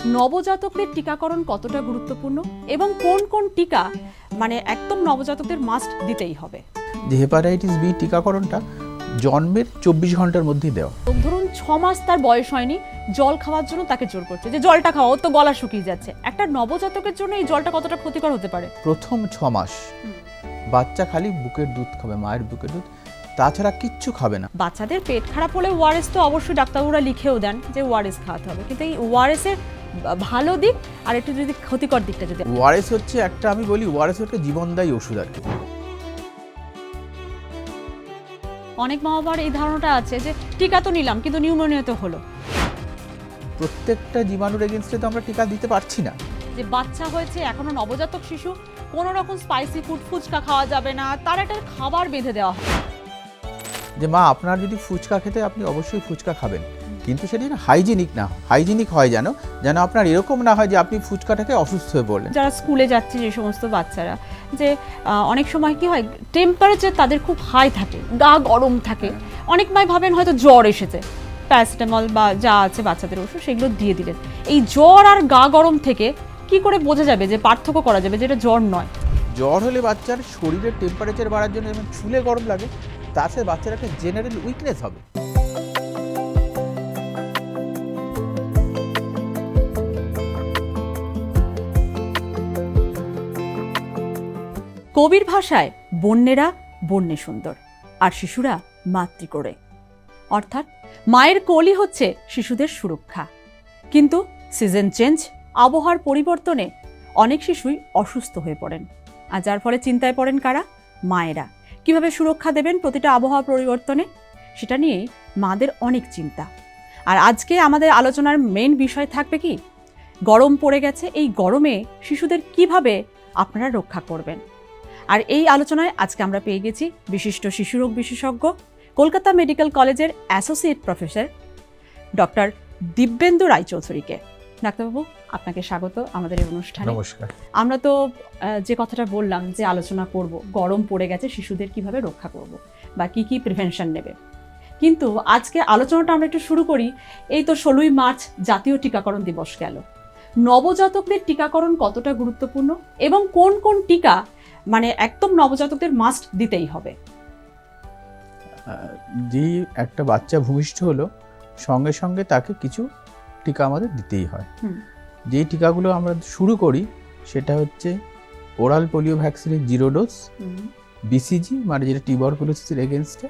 নবজাতকদের টিকাকরণ কতটা গুরুত্বপূর্ণ এবং কোন কোন টিকা মানে একদম নবজাতকদের মাস্ট দিতেই হবে? যে হেপাটাইটিস বি টিকাকরণটা জন্মের 24 ঘন্টার মধ্যেই দেওয়া। ধরুন 6 মাস তার বয়স হয়নি, জল খাওয়ার জন্য তাকে জোর করছে যে জলটা খাওয়া, ওর তো গলা শুকিয়ে যাচ্ছে। একটা নবজাতকের জন্য এই জলটা কতটা ক্ষতিকর হতে পারে? প্রথম 6 মাস বাচ্চা খালি বুকের দুধ খাবে, মায়ের বুকের দুধ, তাছাড়া কিচ্ছু খাবে না। বাচ্চাদের পেট খারাপ হলে ওআরএস তো অবশ্যই ডাক্তারবাবুরা লিখেও দেন যে ওআরএস খাওয়াতে হবে, কিন্তু এই ওআরএস এর ভালো দিক আর একটু যদি ক্ষতিকর দিকটা যদি। ওআরএস হচ্ছে একটা, আমি বলি ওআরএস হচ্ছে জীবনদায়ী ওষুধ আর কি। অনেক মা বাবার এই ধারণাটা আছে যে টিকা তো নিলাম কিন্তু নিউমোনিয়া তো হলো। প্রত্যেকটা জীবাণুর এগেনস্টে তো আমরা টিকা দিতে পারছি না। যে বাচ্চা হয়েছে এখনো নবজাতক শিশু, কোনো রকম স্পাইসি ফুড, ফুচকা খাওয়া যাবে না, তার একটা খাবার বেঁধে দেওয়া হয় যে মা আপনার যদি ফুচকা খেতে, আপনি অবশ্যই ফুচকা খাবেন, কিন্তু সেটা যেন হাইজিনিক না, হাইজিনিক হয় যেন আপনার এরকম না হয় যে আপনি ফুচকাটাকে অসুস্থ হয়ে পড়লেন। যারা স্কুলে যাচ্ছে যে সমস্ত বাচ্চারা, যে অনেক সময় কি হয় টেম্পারেচার তাদের খুব হাই থাকে, গা গরম থাকে, অনেক মাই ভাবেন হয়তো জ্বর এসেছে, প্যারাসিটামল বা যা আছে বাচ্চাদের ওষুধ সেগুলো দিয়ে দিলেন। এই জ্বর আর গা গরম থেকে কি করে বোঝা যাবে যে পার্থক্য করা যাবে যে এটা জ্বর নয়? জ্বর হলে বাচ্চার শরীরের টেম্পারেচার বাড়ার জন্য যেমন চুলে গরম লাগে, তার সাথে বাচ্চার একটা জেনারেল উইকনেস হবে। কবির ভাষায় বন্যেরা বন্যে সুন্দর আর শিশুরা মাতৃকোলে, অর্থাৎ মায়ের কোলই হচ্ছে শিশুদের সুরক্ষা। কিন্তু সিজন চেঞ্জ, আবহাওয়ার পরিবর্তনে অনেক শিশুই অসুস্থ হয়ে পড়েন, আর যার ফলে চিন্তায় পড়েন কারা? মায়েরা। কিভাবে সুরক্ষা দেবেন প্রতিটা আবহাওয়া পরিবর্তনে, সেটা নিয়েই মাদের অনেক চিন্তা। আর আজকে আমাদের আলোচনার মেইন বিষয় থাকবে কি, গরম পড়ে গেছে, এই গরমে শিশুদের কিভাবে আপনারা রক্ষা করবেন। আর এই আলোচনায় আজকে আমরা পেয়ে গেছি বিশিষ্ট শিশুরোগ বিশেষজ্ঞ, কলকাতা মেডিকেল কলেজের অ্যাসোসিয়েট প্রফেসর ডক্টর দিব্যেন্দু রায়চৌধুরীকে। ডাক্তারবাবু, আপনাকে স্বাগত আমাদের এই অনুষ্ঠানে। নমস্কার। আমরা তো যে কথাটা বললাম যে আলোচনা করব, গরম পড়ে গেছে, শিশুদের কিভাবে রক্ষা করব বা কি কি প্রিভেনশন নেবে, কিন্তু আজকে আলোচনাটা আমরা একটু শুরু করি। এই তো 16ই মার্চ জাতীয় টিকাকরণ দিবস গেল। নবজাতকদের টিকাকরণ কতটা গুরুত্বপূর্ণ এবং কোন কোন টিকা মানে একদম নবজাতকদের মাস্ট দিতেই হবে? যে একটা বাচ্চা ভূমিষ্ঠ হলো, সঙ্গে সঙ্গে তাকে কিছু টিকা আমাদের দিতেই হয়। যেই টিকাগুলো আমরা শুরু করি সেটা হচ্ছে ওরাল পোলিও ভ্যাকসিনের 0 ডোজ, বিসিজি মানে যেটা টিউবারকুলোসিসের এগেনস্টে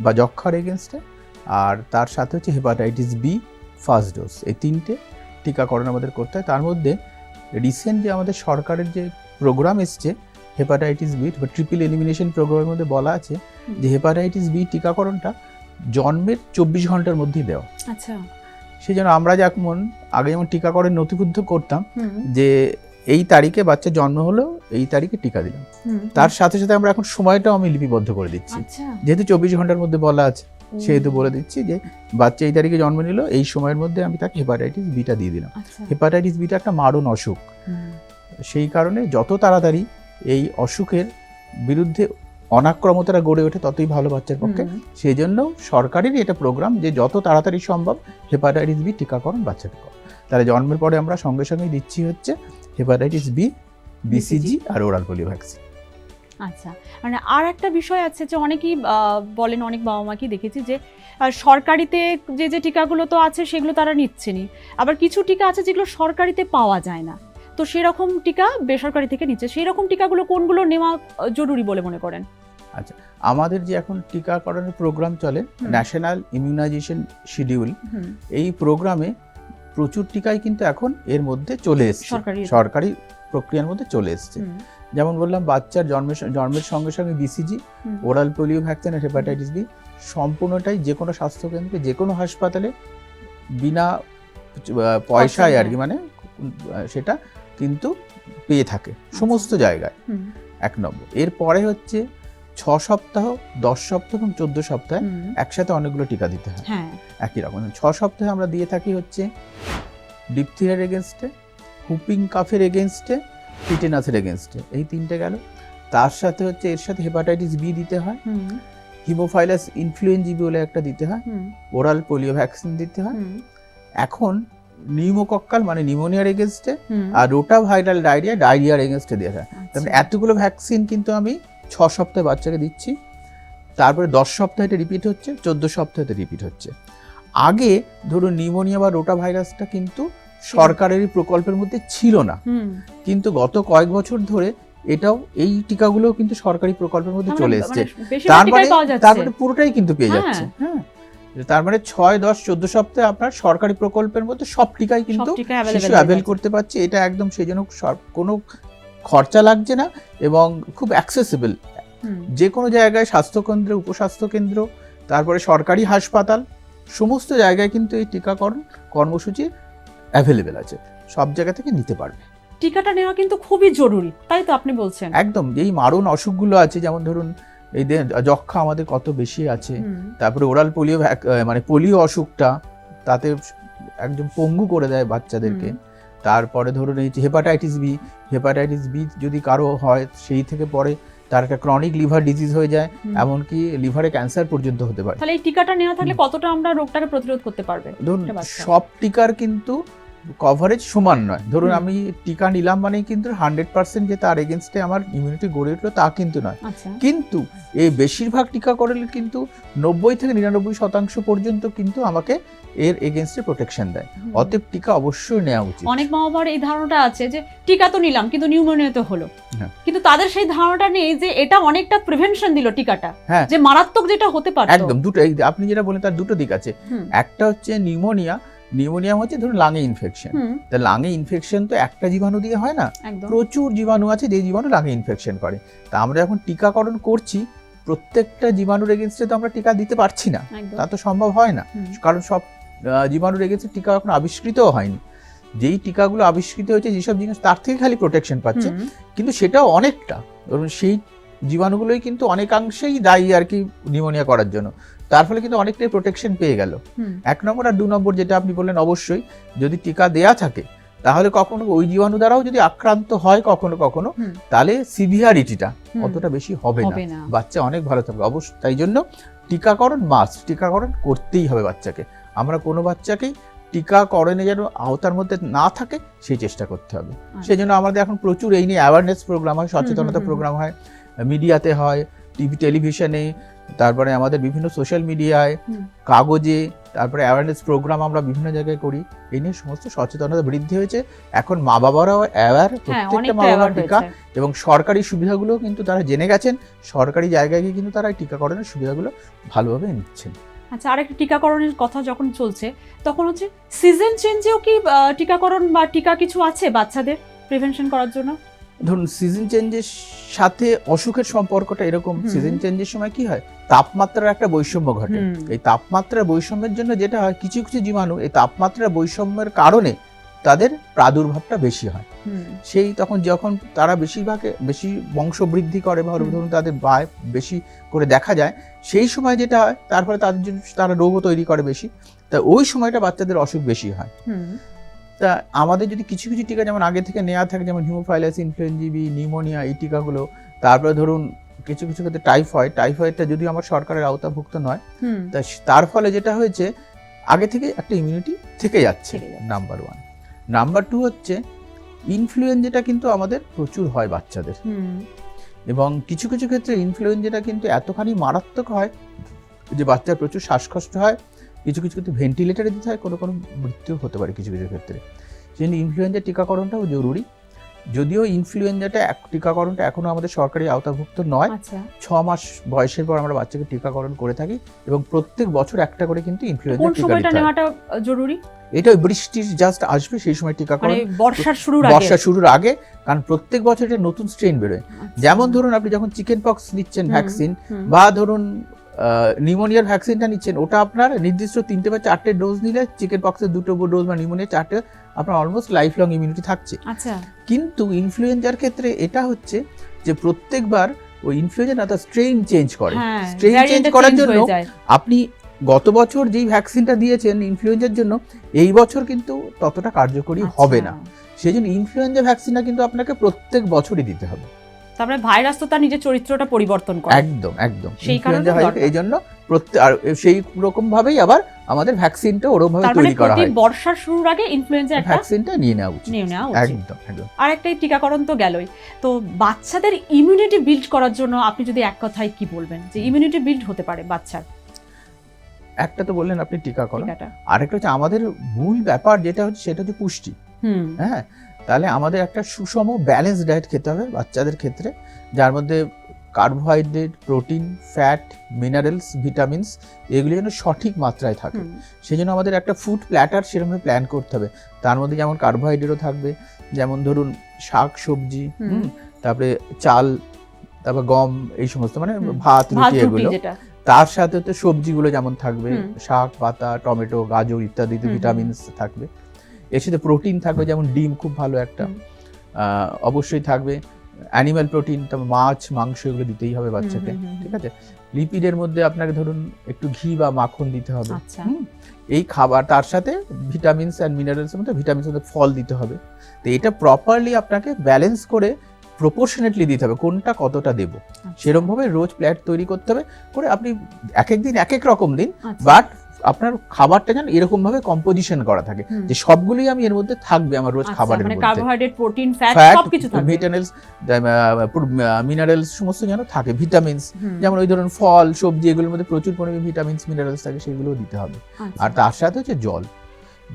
বা যক্ষার এগেনস্টে, আর তার সাথে হচ্ছে হেপাটাইটিস বি ফার্স্ট ডোজ। এই 3টে টিকাকরণ আমাদের করতে হয়। তার মধ্যে রিসেন্ট যে আমাদের সরকারের যে প্রোগ্রাম এসছে হেপাটাইটিস বি বা ট্রিপল এলিমিনেশন প্রোগ্রামের মধ্যে বলা আছে যে হেপাটাইটিস বি টিকাকরণটা জন্মের 24 ঘন্টার মধ্যেই দেওয়া। আচ্ছা, সেই জন্য আমরা যেমন আগে যেমন টিকাকরণ নথিবদ্ধ করতাম যে এই তারিখে বাচ্চা জন্ম হলো, এই তারিখে টিকা দিলাম, তার সাথে সাথে আমরা এখন সময়টাও আমি লিপিবদ্ধ করে দিচ্ছি। যেহেতু 24 ঘন্টার মধ্যে বলা আছে, সেহেতু বলে দিচ্ছি যে বাচ্চা এই তারিখে জন্ম নিল, এই সময়ের মধ্যে আমি তাকে হেপাটাইটিস বিটা দিয়ে দিলাম। হেপাটাইটিস বিটা একটা মারণ অসুখ, সেই কারণে যত তাড়াতাড়ি এই অসুখের বিরুদ্ধে অনাক্রমতাটা গড়ে ওঠে ততই ভালো বাচ্চার পক্ষে। সেই জন্য সরকারেরই এটা প্রোগ্রাম যে যত তাড়াতাড়ি সম্ভব হেপাটাইটিস বি টিকাকরণ বাচ্চাকে করা। তাহলে জন্মের পরে আমরা সঙ্গে সঙ্গে দিচ্ছি হচ্ছে হেপাটাইটিস বি, বিসিজি আর ওরাল পোলিও ভ্যাকসিন। আচ্ছা, মানে আর একটা বিষয় আছে যে অনেকেই বলেন, অনেক বাবা মাকে দেখেছি যে সরকারিতে যে যে টিকাগুলো তো আছে সেগুলো তারা নিচ্ছেনি, আবার কিছু টিকা আছে যেগুলো সরকারিতে পাওয়া যায় না, তো সেরকম টিকা বেসরকারি থেকে নিচ্ছে। সেই রকম টিকাগুলো কোনগুলো নেওয়া জরুরি বলে মনে করেন? আচ্ছা, আমাদের যে এখন টিকাকরণের প্রোগ্রাম চলে, ন্যাশনাল ইমিউনাইজেশন শিডিউল, এই প্রোগ্রামে প্রচুর টিকাই কিন্তু এখন এর মধ্যে চলে এসছে, সরকারি প্রক্রিয়ার মধ্যে চলে এসছে। যেমন বললাম, বাচ্চার জন্মের সঙ্গে সঙ্গে বিসিজি, ওরাল পোলিও ভ্যাকসিন আর হেপাটাইটিস বি সম্পূর্ণটাই যে কোনো স্বাস্থ্যকেন্দ্রে, যে কোনো হাসপাতালে বিনা পয়সায় আর কি, মানে সেটা কিন্তু পেয়ে থাকে সমস্ত জায়গায়। 1 নম্বর। এরপরে হচ্ছে 6 সপ্তাহ, 10 সপ্তাহ এবং 14 সপ্তাহে একসাথে অনেকগুলো টিকা দিতে হয় একই রকম। 6 সপ্তাহে আমরা দিয়ে থাকি হচ্ছে ডিপথিরিয়ার এগেনস্টে, হুপিং কাফের এগেনস্টে, টিটেনাসের এগেনস্টে, এই 3টে গেল। তার সাথে হচ্ছে এর সাথে হেপাটাইটিস বি দিতে হয়, হিমোফাইলাস ইনফ্লুয়েঞ্জি বলে একটা দিতে হয়, ওরাল পোলিও ভ্যাকসিন দিতে হয়। এখন নিউমোকক্কাল মানে নিউমোনিয়ার এগেনস্টে, আর রোটাভাইরাল ডায়রিয়ার এগেনস্টে দেওয়া হয়। তারপরে এতগুলো ভ্যাকসিন কিন্তু আমি 6 সপ্তাহে বাচ্চাকে দিচ্ছি, তারপরে 10 সপ্তাহে এটা রিপিট হচ্ছে, 14 সপ্তাহে রিপিট হচ্ছে। আগে ধরুন নিউমোনিয়া বা রোটা ভাইরাসটা কিন্তু সরকারেরই প্রকল্পের মধ্যে ছিল না, কিন্তু গত কয়েক বছর ধরে এটাও এই টিকাগুলো কিন্তু সরকারি প্রকল্পের মধ্যে চলে এসেছে। তারপরে পুরোটাই কিন্তু পেয়ে যাচ্ছে। হ্যাঁ, তার মানে 6, 10, 14 সপ্তাহে আপনার সরকারি প্রকল্পের মধ্যে সব টিকাই কিন্তু শিশু অ্যাভেল করতে পারছে। এটা একদম সেই জন্য কোনো খরচা লাগছে না এবং খুব অ্যাক্সেসিবল। যে কোনো জায়গায় স্বাস্থ্যকেন্দ্র, উপস্বাস্থ্যকেন্দ্র, তারপরে সরকারি হাসপাতাল, সমস্ত জায়গায় কিন্তু এই টিকাকরণ কর্মসূচি অ্যাভেলেবেল আছে, সব জায়গা থেকে নিতে পারবে। টিকাটা নেওয়া কিন্তু খুবই জরুরি, তাই তো আপনি বলছেন? একদম। যেই মারণ অসুখগুলো আছে, যেমন ধরুন এই যক্ষা আমাদের কত বেশি আছে, তারপরে ওরাল পোলিও মানে পোলিও অসুখটা তাতে একদম পঙ্গু করে দেয় বাচ্চাদেরকে। তারপরে ধরুন এই হেপাটাইটিস বি যদি কারো হয়, সেই থেকে পরে তার একটা ক্রনিক লিভার ডিজিজ হয়ে যায়, এমনকি লিভারে ক্যান্সার পর্যন্ত হতে পারে। তাহলে এই টিকাটা নেওয়া থাকলে কতটা আমরা রোগটাকে প্রতিরোধ করতে পারবে? ধরুন সব টিকার কিন্তু কভারেজ সমান নয়। ধরুন আমি টিকা নিলাম মানে কিন্তু 100% যে তার এগেনস্টে আমার ইমিউনিটি গড়ে উঠলো তা কিন্তু নয়। কিন্তু এই বেশিরভাগ টিকাকরণে কিন্তু 90 থেকে 99% পর্যন্ত কিন্তু আমাকে এর এগেনস্টে প্রোটেকশন দেয়। অতএব টিকা অবশ্যই নেওয়া উচিত। অনেক মা বাবার এই ধারণাটা আছে যে টিকা তো নিলাম কিন্তু নিউমোনিয়া তো হলো, কিন্তু তাদের সেই ধারণাটা নেই যে এটা অনেকটা প্রিভেনশন দিল টিকাটা, যে মারাত্মক যেটা হতে পারে। একদম, দুটো আপনি যেটা বলেন তার দুটো দিক আছে। একটা হচ্ছে নিউমোনিয়া হচ্ছে ধরুন লাঙে ইনফেকশন। তা লাঙে ইনফেকশন তো একটা জীবাণু দিয়ে হয় না, প্রচুর জীবাণু আছে যে জীবাণু লাঙে ইনফেকশন করে। তা আমরা যখন টিকাকরণ করছি, প্রত্যেকটা জীবাণুর এগেনস্টে তো আমরা টিকা দিতে পারছি না, তা তো সম্ভব হয় না, কারণ সব জীবাণুর এগেনস্টে টিকা এখন আবিষ্কৃতও হয়নি। যেই টিকাগুলো আবিষ্কৃত হয়েছে যেসব জিনিস, তার থেকে খালি প্রোটেকশন পাচ্ছে, কিন্তু সেটাও অনেকটা। ধরুন সেই জীবাণুগুলোই কিন্তু অনেকাংশেই দায়ী আর কি নিউমোনিয়া করার জন্য, তার ফলে কিন্তু অনেকটাই প্রোটেকশন পেয়ে গেল। 1 নম্বর। আর 2 নম্বর যেটা আপনি বললেন, অবশ্যই যদি টিকা দেয়া থাকে তাহলে কখনো ওই জীবাণু দ্বারাও যদি আক্রান্ত হয় কখনো কখনো, তাহলে সিভিয়ারিটিটা অতটা বেশি হবে না, বাচ্চা অনেক ভালো থাকবে। অবশ্যই তাই জন্য টিকাকরণ মাস্ট, টিকাকরণ করতেই হবে বাচ্চাকে। আমরা কোনো বাচ্চাকেই টিকাকরণে যেন আওতার মধ্যে না থাকে সেই চেষ্টা করতে হবে। সেই জন্য আমাদের এখন প্রচুর এই নিয়ে অ্যাওয়ারনেস প্রোগ্রাম হয়, সচেতনতা প্রোগ্রাম হয়, মিডিয়াতে হয়, টেলিভিশনে, তারপরে আমাদের বিভিন্ন সোশ্যাল মিডিয়ায়, কাগজে, তারপরে অ্যাওয়ারনেস প্রোগ্রাম আমরা বিভিন্ন জায়গায় করি। এই নিয়ে সমস্ত সচেতনতা বৃদ্ধি হয়েছে। এখন মা বাবারাও অ্যাওয়ার, প্রত্যেকটা মা বাবার টিকা এবং সরকারি সুবিধাগুলো কিন্তু তারা জেনে গেছেন। সরকারি জায়গায় গিয়ে কিন্তু তারা টিকাকরণের সুবিধাগুলো ভালোভাবে নিচ্ছেন। আচ্ছা, আরেকটা টিকাকরণের কথা যখন চলছে, তখন হচ্ছে সিজন চেঞ্জেও কি টিকাকরণ বা টিকা কিছু আছে বাচ্চাদের প্রিভেনশন করার জন্য? ধরুন সিজন চেঞ্জের সাথে অসুখের সম্পর্কটা এরকম, সিজন চেঞ্জের সময় কি হয়, তাপমাত্রার একটা বৈষম্য ঘটে। এই তাপমাত্রার বৈষম্যের জন্য যেটা হয়, কিছু কিছু জীবাণু এই তাপমাত্রার বৈষম্যের কারণে তাদের প্রাদুর্ভাবটা বেশি হয়। সেই তখন যখন তারা বেশি বংশবৃদ্ধি করে বা ধরুন তাদের বেশি করে দেখা যায়, সেই সময় যেটা হয় তার ফলে তাদের জন্য তারা রোগও তৈরি করে বেশি। তা ওই সময়টা বাচ্চাদের অসুখ বেশি হয়। তা আমাদের যদি কিছু কিছু টিকা যেমন আগে থেকে নেওয়া থাকে, যেমন হিমোফাইলাস ইনফ্লুয়েঞ্জা বি, নিউমোনিয়া, এই টিকাগুলো, তারপরে ধরুন কিছু কিছু ক্ষেত্রে টাইফয়েডটা যদি আমার সরকারের আওতাভুক্ত নয়, তা তার ফলে যেটা হয়েছে আগে থেকে একটা ইমিউনিটি থেকে যাচ্ছে, নাম্বার 1। নাম্বার 2 হচ্ছে ইনফ্লুয়েঞ্জাটা কিন্তু আমাদের প্রচুর হয় বাচ্চাদের, এবং কিছু কিছু ক্ষেত্রে ইনফ্লুয়েঞ্জাটা কিন্তু এতখানি মারাত্মক হয় যে বাচ্চার প্রচুর শ্বাসকষ্ট হয়, কিছু কিছু ক্ষেত্রে ভেন্টিলেটারে দিতে হয়, কোনো মৃত্যু হতে পারে কিছু কিছু ক্ষেত্রে। সেই জন্য ইনফ্লুয়েঞ্জা টিকাকরণটাও জরুরি। যদিও ইনফ্লুয়েঞ্জাটা টিকাকরণটা এখনো আমাদের সরকারি আওতাভুক্ত নয়। 6 মাস বয়সের পর আমরা বাচ্চাকে টিকাকরণ করে থাকি, এবং প্রত্যেক বছর একটা করে কিন্তু ইনফ্লুয়েঞ্জা টিকা দিতে হয়। নেওয়াটা জরুরি। এটা বৃষ্টি জাস্ট আসবে সেই সময় টিকাকরণ, বর্ষা শুরুর আগে, কারণ প্রত্যেক বছর এটা নতুন স্ট্রেন বেরোয়। যেমন ধরুন আপনি যখন চিকেন পক্স নিচ্ছেন ভ্যাকসিন, বা ধরুন নিউমোনিয়ার ভ্যাকসিনটা নিচ্ছেন, ওটা আপনার নির্দিষ্ট 3টে বা 4টে ডোজ নিলে চিকেন পক্সের 2টো ডোজ বা নিউমোনিয়া 4টে, আপনার অলমোস্ট লাইফ লং ইমিউনিটি থাকছে। কিন্তু ইনফ্লুয়েঞ্জার ক্ষেত্রে এটা হচ্ছে যে প্রত্যেকবার ওই ইনফ্লুয়েঞ্জা না তার স্ট্রেইন চেঞ্জ করে। স্ট্রেইন চেঞ্জ করার জন্য আপনি গত বছর যেই ভ্যাকসিনটা দিয়েছেন ইনফ্লুয়েঞ্জার জন্য, এই বছর কিন্তু ততটা কার্যকরী হবে না। সেই জন্য ইনফ্লুয়েঞ্জা ভ্যাকসিনটা কিন্তু আপনাকে প্রত্যেক বছরই দিতে হবে। তারপরে ভাইরাস তো তার নিজের চরিত্রটা পরিবর্তন করে। একদম সেই কারণে এই জন্য সেই রকম ভাবেই আবার আমাদের ভ্যাকসিনটা ওরকমভাবে তৈরি করা হয়। বর্ষার শুরুর আগে ইনফ্লুয়েঞ্জা একটা ভ্যাকসিনটা নিয়ে নেওয়া উচিত। একদম। আর একটাই টিকাকরণ তো গেলই, তো বাচ্চাদের ইমিউনিটি বিল্ড করার জন্য আপনি যদি এক কথায় কি বলবেন যে ইমিউনিটি বিল্ড হতে পারে বাচ্চার? একটা তো বললেন আপনি টিকাকরণ, আরেকটা হচ্ছে আমাদের মূল ব্যাপার যেটা হচ্ছে সেটা হচ্ছে পুষ্টি। হ্যাঁ, তাহলে আমাদের একটা সুষম ব্যালেন্স ডায়েট খেতে হবে বাচ্চাদের ক্ষেত্রে, যার মধ্যে carbohydrate, protein, fat, minerals, vitamins এগুলি যেন সঠিক মাত্রায় থাকে। সেই জন্য আমাদের একটা ফুড প্ল্যাটার সেরকমভাবে প্ল্যান করতে হবে। তার মধ্যে যেমন কার্বোহাইড্রেটও থাকবে, যেমন ধরুন শাক সবজি, তারপরে চাল, তারপর গম, এই সমস্ত মানে ভাত রুটি এগুলো। তার সাথে তো সবজিগুলো যেমন থাকবে, শাক পাতা, টমেটো, গাজর ইত্যাদিতে ভিটামিনস থাকবে। এর সাথে প্রোটিন থাকবে, যেমন ডিম খুব ভালো একটা অবশ্যই থাকবে, অ্যানিম্যাল প্রোটিন, তারপর মাছ মাংস এগুলো দিতেই হবে বাচ্চাকে। ঠিক আছে, লিপিডের মধ্যে আপনাকে ধরুন একটু ঘি বা মাখন দিতে হবে। এই খাবার, তার সাথে ভিটামিনস অ্যান্ড মিনারেলসের মধ্যে ভিটামিনস মধ্যে ফল দিতে হবে। তো এটা প্রপারলি আপনাকে ব্যালেন্স করে প্রপোর্শনেটলি দিতে হবে, কোনটা কতটা দেবো সেরকমভাবে রোজ প্ল্যাট তৈরি করতে হবে করে। আপনি এক এক দিন এক এক রকম দিন, বাট আপনার খাবারটা যেন এরকম ভাবে কম্পোজিশন করা থাকে যে সবগুলোই আমি এর মধ্যে থাকবে আমার রোজ খাবারের মধ্যে। কার্বোহাইড্রেট, প্রোটিন, ফ্যাট সবকিছু থাকবে, ভিটামিনস, মিনারেলস সমস্ত যেন থাকে, ভিটামিনস যেমন ওই ধরুন ফল সবজি এগুলোর মধ্যে প্রচুর পরিমাণে ভিটামিনস মিনারেলস থাকে, সেগুলোও দিতে হবে। আর তার সাথে হচ্ছে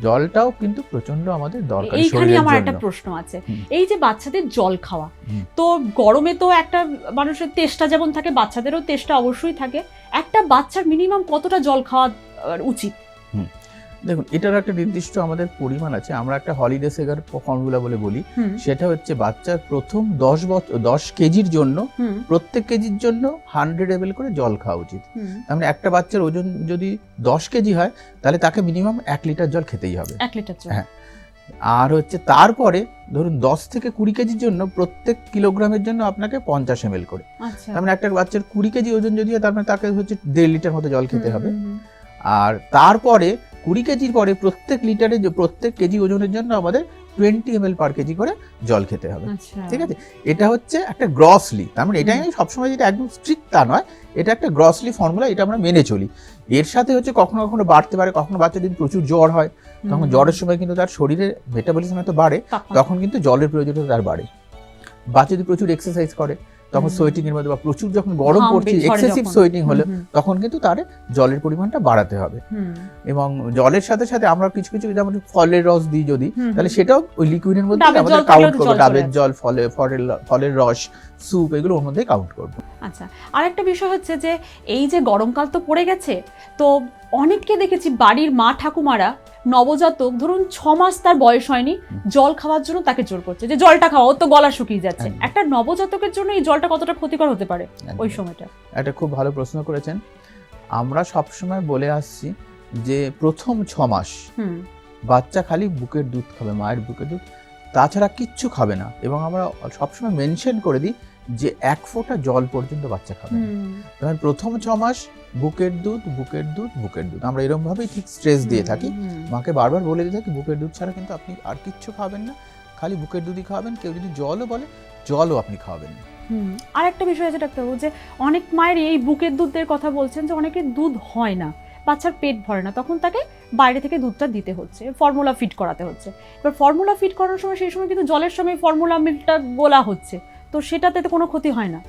জলটাও কিন্তু প্রচন্ড আমাদের দরকার। এইখানে আমার একটা প্রশ্ন আছে, এই যে বাচ্চাদের জল খাওয়া, তো গরমে তো একটা মানুষের তেষ্টা যেমন থাকে, বাচ্চাদেরও তেষ্টা অবশ্যই থাকে, একটা বাচ্চার মিনিমাম কতটা জল খাওয়া উচিত? দেখুন, এটার একটা নির্দিষ্ট আমাদের পরিমাণ আছে, আমরা একটা হলিডে সেগার ফর্মুলা বলে বলি। সেটা হচ্ছে বাচ্চার প্রথম 10 কেজির জন্য প্রত্যেক কেজির জন্য 100 ml করে জল খাওয়া উচিত। তার মানে একটা বাচ্চার ওজন যদি 10 কেজি হয় তাহলে তাকে মিনিমাম 1 লিটার জল খেতেই হবে। 1 লিটার জল। হ্যাঁ, আর হচ্ছে তারপরে ধরুন 10 থেকে 20 কেজির জন্য প্রত্যেক কিলোগ্রামের জন্য আপনাকে 50 ml করে। তার মানে একটা বাচ্চার 20 কেজি ওজন যদি হয় তার মানে তাকে হচ্ছে 1.5 লিটার মতো জল খেতে হবে। আর তারপরে 20 কেজির পরে প্রত্যেক কেজি ওজনের জন্য আমাদের 20 ml পার কেজি করে জল খেতে হবে। ঠিক আছে, এটা হচ্ছে একটা গ্রসলি, তার মানে এটাই সবসময় যেটা একদম স্ট্রিক্ট তা নয়, এটা একটা গ্রসলি ফর্মুলা, এটা আমরা মেনে চলি। এর সাথে হচ্ছে কখনো কখনো বাড়তে পারে, কখনো বাচ্চা যদি প্রচুর জ্বর হয় তখন জ্বরের সময় কিন্তু তার শরীরে মেটাবলিজম এত বাড়ে, তখন কিন্তু জলের প্রয়োজনীয়তা তার বাড়ে। বাচ্চা যদি প্রচুর এক্সারসাইজ করে তখন সোয়েটিং এর মধ্যে বা প্রচুর যখন গরম পড়ছে এক্সেসিভ সোয়েটিং হলে তখন কিন্তু তার জলের পরিমাণটা বাড়াতে হবে। এবং জলের সাথে সাথে আমরা কিছু কিছু যেমন ফলের রস দিই যদি, তাহলে সেটাও ওই লিকুইডের মধ্যে আমাদের কাউন্ট করব, ডাবের জল, ফলের রস, স্যুপ এগুলো ওর মধ্যে কাউন্ট করব। আচ্ছা, আরেকটা বিষয় হচ্ছে যে এই যে গরমকাল তো পড়ে গেছে, তো অনেককে দেখেছি বাড়ির মা ঠাকুমারা নবজাতক ধরুন 6 মাস তার বয়স হয়নি, জল খাওয়ার জন্য তাকে জোর করছে যে জলটা খাওয়া, ওর তো গলা শুকিয়ে যাচ্ছে। একটা নবজাতকের জন্য এই জলটা কতটা ক্ষতিকর হতে পারে ওই সময়টা? এটা খুব ভালো প্রশ্ন করেছেন। আমরা সবসময় বলে আসছি যে প্রথম 6 মাস বাচ্চা খালি বুকের দুধ খাবে, মায়ের বুকের দুধ, তাছাড়া কিচ্ছু খাবে না। এবং আমরা সবসময় মেনশন করে দিই যে 1 ফোঁটা জল পর্যন্ত বাচ্চা খাবে। তখন প্রথম 6 মাস বুকের দুধ, বুকের দুধ, বুকের দুধ, আমরা এরকম ভাবেই ঠিক স্ট্রেস দিয়ে থাকি, মাকে বারবার বলে দিয়ে থাকি বুকের দুধ ছাড়া কিন্তু আপনি আর কিচ্ছু খাবেন না, খালি বুকের দুধই খাবেন। কেউ যদি জলও বলে জলও আপনি খাওয়াবেন না। আর একটা বিষয় আছে ডাক্তারবাবু, যে অনেক মায়ের এই বুকের দুধের কথা বলছেন যে অনেকের দুধ হয় না, বাচ্চার পেট ভরে না, তখন তাকে বাইরে থেকে দুধটা দিতে হচ্ছে, ফর্মুলা ফিট করাতে হচ্ছে। এবার ফর্মুলা ফিট করানোর সময় সেই সময় কিন্তু জলের সময় ফর্মুলা মিল্কটা গোলা হচ্ছে, তো সেটাতে তো কোনো ক্ষতি হয় না।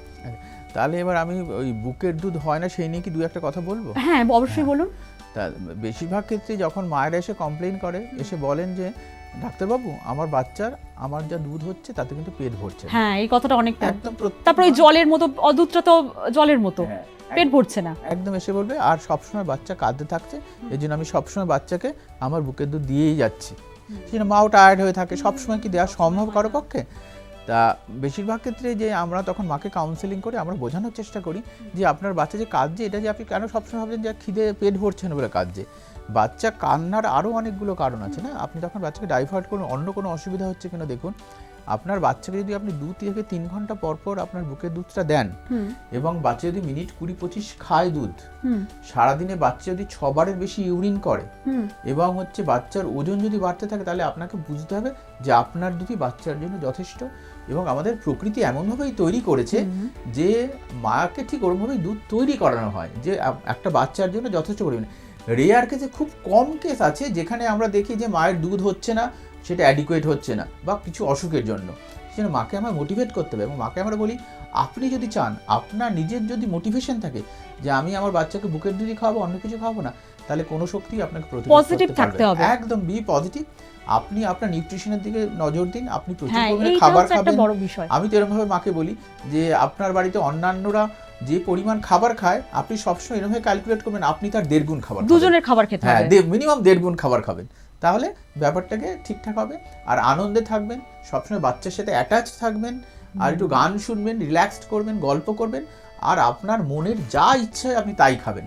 তাহলে এবার আমি ওই বুকের দুধ হয় না সেই নিয়ে কি 2-1 কথা বলবো? হ্যাঁ, অবশ্যই বলুন। তা বেশিরভাগ ক্ষেত্রে যখন মায়েরা এসে কমপ্লেইন করে, এসে বলেন যে ডাক্তারবাবু আমার বাচ্চার আমার যা দুধ হচ্ছে তাতে কিন্তু পেট ভরছে। হ্যাঁ, এই কথাটা অনেকটা একদম। তারপর ওই জলের মতো, দুধটা তো জলের মতো, পেট ভরছে না, একদম এসে বলবে। আর সবসময় বাচ্চা কাঁদতে থাকছে, এই জন্য আমি সবসময় বাচ্চাকে আমার বুকের দুধ দিয়েই যাচ্ছি। সেজন্য মাও টায়ার্ড হয়ে থাকে, সবসময় কি দেওয়া সম্ভব কারো পক্ষে? তা বেশিরভাগ ক্ষেত্রে যে আমরা তখন মাকে কাউন্সেলিং করে আমরা বোঝানোর চেষ্টা করি যে আপনার বাচ্চা যে কাঁদছে এটা যে আপনি কেন সবসময় ভাবছেন যে খিদে পেট ভরছে না বলে কাঁদছে। বাচ্চা কান্নার আরও অনেকগুলো কারণ আছে না। আপনি যখন বাচ্চাকে ডাইভার্ট করুন, অন্য কোনো অসুবিধা হচ্ছে কিনা দেখুন। আপনার বাচ্চাকে যদি আপনি 2 থেকে 3 ঘন্টা পর পর আপনার বুকের দুধটা দেন এবং বাচ্চা যদি মিনিট 20-25 খায় দুধ, সারাদিনে বাচ্চা যদি 6 বারের বেশি ইউরিন করে এবং হচ্ছে বাচ্চার ওজন যদি বাড়তে থাকে, তাহলে আপনাকে বুঝতে হবে যে আপনার দুধই বাচ্চার জন্য যথেষ্ট। এবং আমাদের প্রকৃতি এমনভাবেই তৈরি করেছে যে মাকে ঠিক ওরমভাবেই দুধ তৈরি করানো হয় যে একটা বাচ্চার জন্য যথেষ্ট পরিমাণে। রেয়ার কেসে খুব কম কেস আছে যেখানে আমরা দেখি যে মায়ের দুধ হচ্ছে না, সেটা অ্যাডিকুয়েট হচ্ছে না বা কিছু অসুখের জন্য, সেজন্য মাকে আমরা মোটিভেট করতে হবে। এবং মাকে আমরা বলি, আপনি যদি চান, আপনার নিজের যদি মোটিভেশন থাকে যে আমি আমার বাচ্চাকে বুকের দুধই খাওয়াবো, অন্য কিছু খাওয়াবো না, তাহলে কোনো শক্তি আপনাকে পজিটিভ থাকতে হবে, একদম বি পজিটিভ। আপনি আপনার নিউট্রিশনের দিকে নজর দিন, আপনি প্রচুর পরিমাণে খাবার খাবেন। আমি তো এরকম ভাবে মাকে বলি যে আপনার বাড়িতে অন্যান্যরা যে পরিমাণ খাবার খায়, আপনি সবসময় এরকম ক্যালকুলেট করবেন আপনি তার 1.5 গুণ খাবার, দুজনের খাবার খেতে হবে, হ্যাঁ মিনিমাম 1.5 গুণ খাবার খাবেন, তাহলে ব্যাপারটাকে ঠিকঠাক হবে। আর আনন্দে থাকবেন, সবসময় বাচ্চার সাথে অ্যাটাচ থাকবেন, আর একটু গান শুনবেন, রিল্যাক্সড করবেন, গল্প করবেন, আর আপনার মনের যা ইচ্ছা আপনি তাই খাবেন,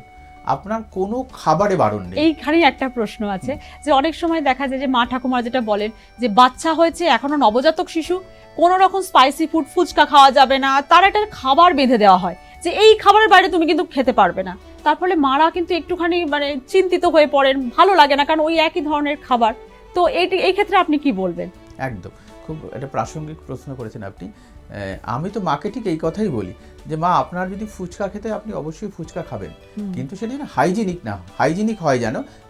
আপনার কোনো খাবারে বারণ নেই। এইখানেই একটা প্রশ্ন আছে যে অনেক সময় দেখা যায় যে মা ঠাকুমারা যেটা বলেন যে বাচ্চা হয়েছে, এখনো নবজাতক শিশু, কোনো রকম স্পাইসি ফুড, ফুচকা খাওয়া যাবে না, তার একটা খাবার বেঁধে দেওয়া হয় যে এই খাবারের বাইরে তুমি কিন্তু খেতে পারবে না। তার ফলে মারা কিন্তু একটুখানি মানে চিন্তিত হয়ে পড়েন, ভালো লাগে না, কারণ ওই একই ধরনের খাবার। তো এই ক্ষেত্রে আপনি কি বলবেন? একদম, খুব একটা প্রাসঙ্গিক প্রশ্ন করেছেন আপনি। আমি তো মাকে ঠিক এই কথাই বলি যে মা, আপনার যদি ফুচকা খেতে, আপনি অবশ্যই ফুচকা খাবেন, কিন্তু সেটা যেন হাইজিনিক না, হাইজিনিক হয়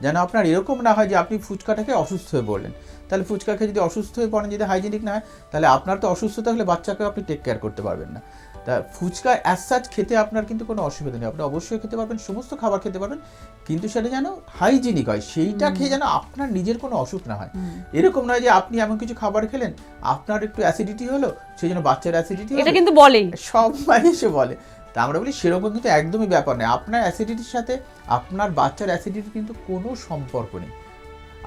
যেন আপনার এরকম না হয় যে আপনি ফুচকাটাকে অসুস্থ হয়ে পড়লেন। তাহলে ফুচকা খেয়ে যদি অসুস্থ হয়ে পড়েন, যদি হাইজিনিক না হয়, তাহলে আপনার তো অসুস্থতা হলে বাচ্চাকে আপনি টেক কেয়ার করতে পারবেন না। তা ফুচকা অ্যাজ সাচ খেতে আপনার কিন্তু কোনো অসুবিধা নেই, আপনি অবশ্যই খেতে পারবেন, সমস্ত খাবার খেতে পারবেন, কিন্তু সেটা যেন হাইজিনিক হয়, সেইটা খেয়ে যেন আপনার নিজের কোনো অসুখ না হয়। এরকম নয় যে আপনি এমন কিছু খাবার খেলেন, আপনার একটু অ্যাসিডিটি হলো, সেই জন্য বাচ্চার অ্যাসিডিটি হলো, এটা কিন্তু বলেই সব মানুষে বলে। তা আমরা বলি সেরকম কিন্তু একদমই ব্যাপার নেই। আপনার অ্যাসিডিটির সাথে আপনার বাচ্চার অ্যাসিডিটির কিন্তু কোনো সম্পর্ক নেই।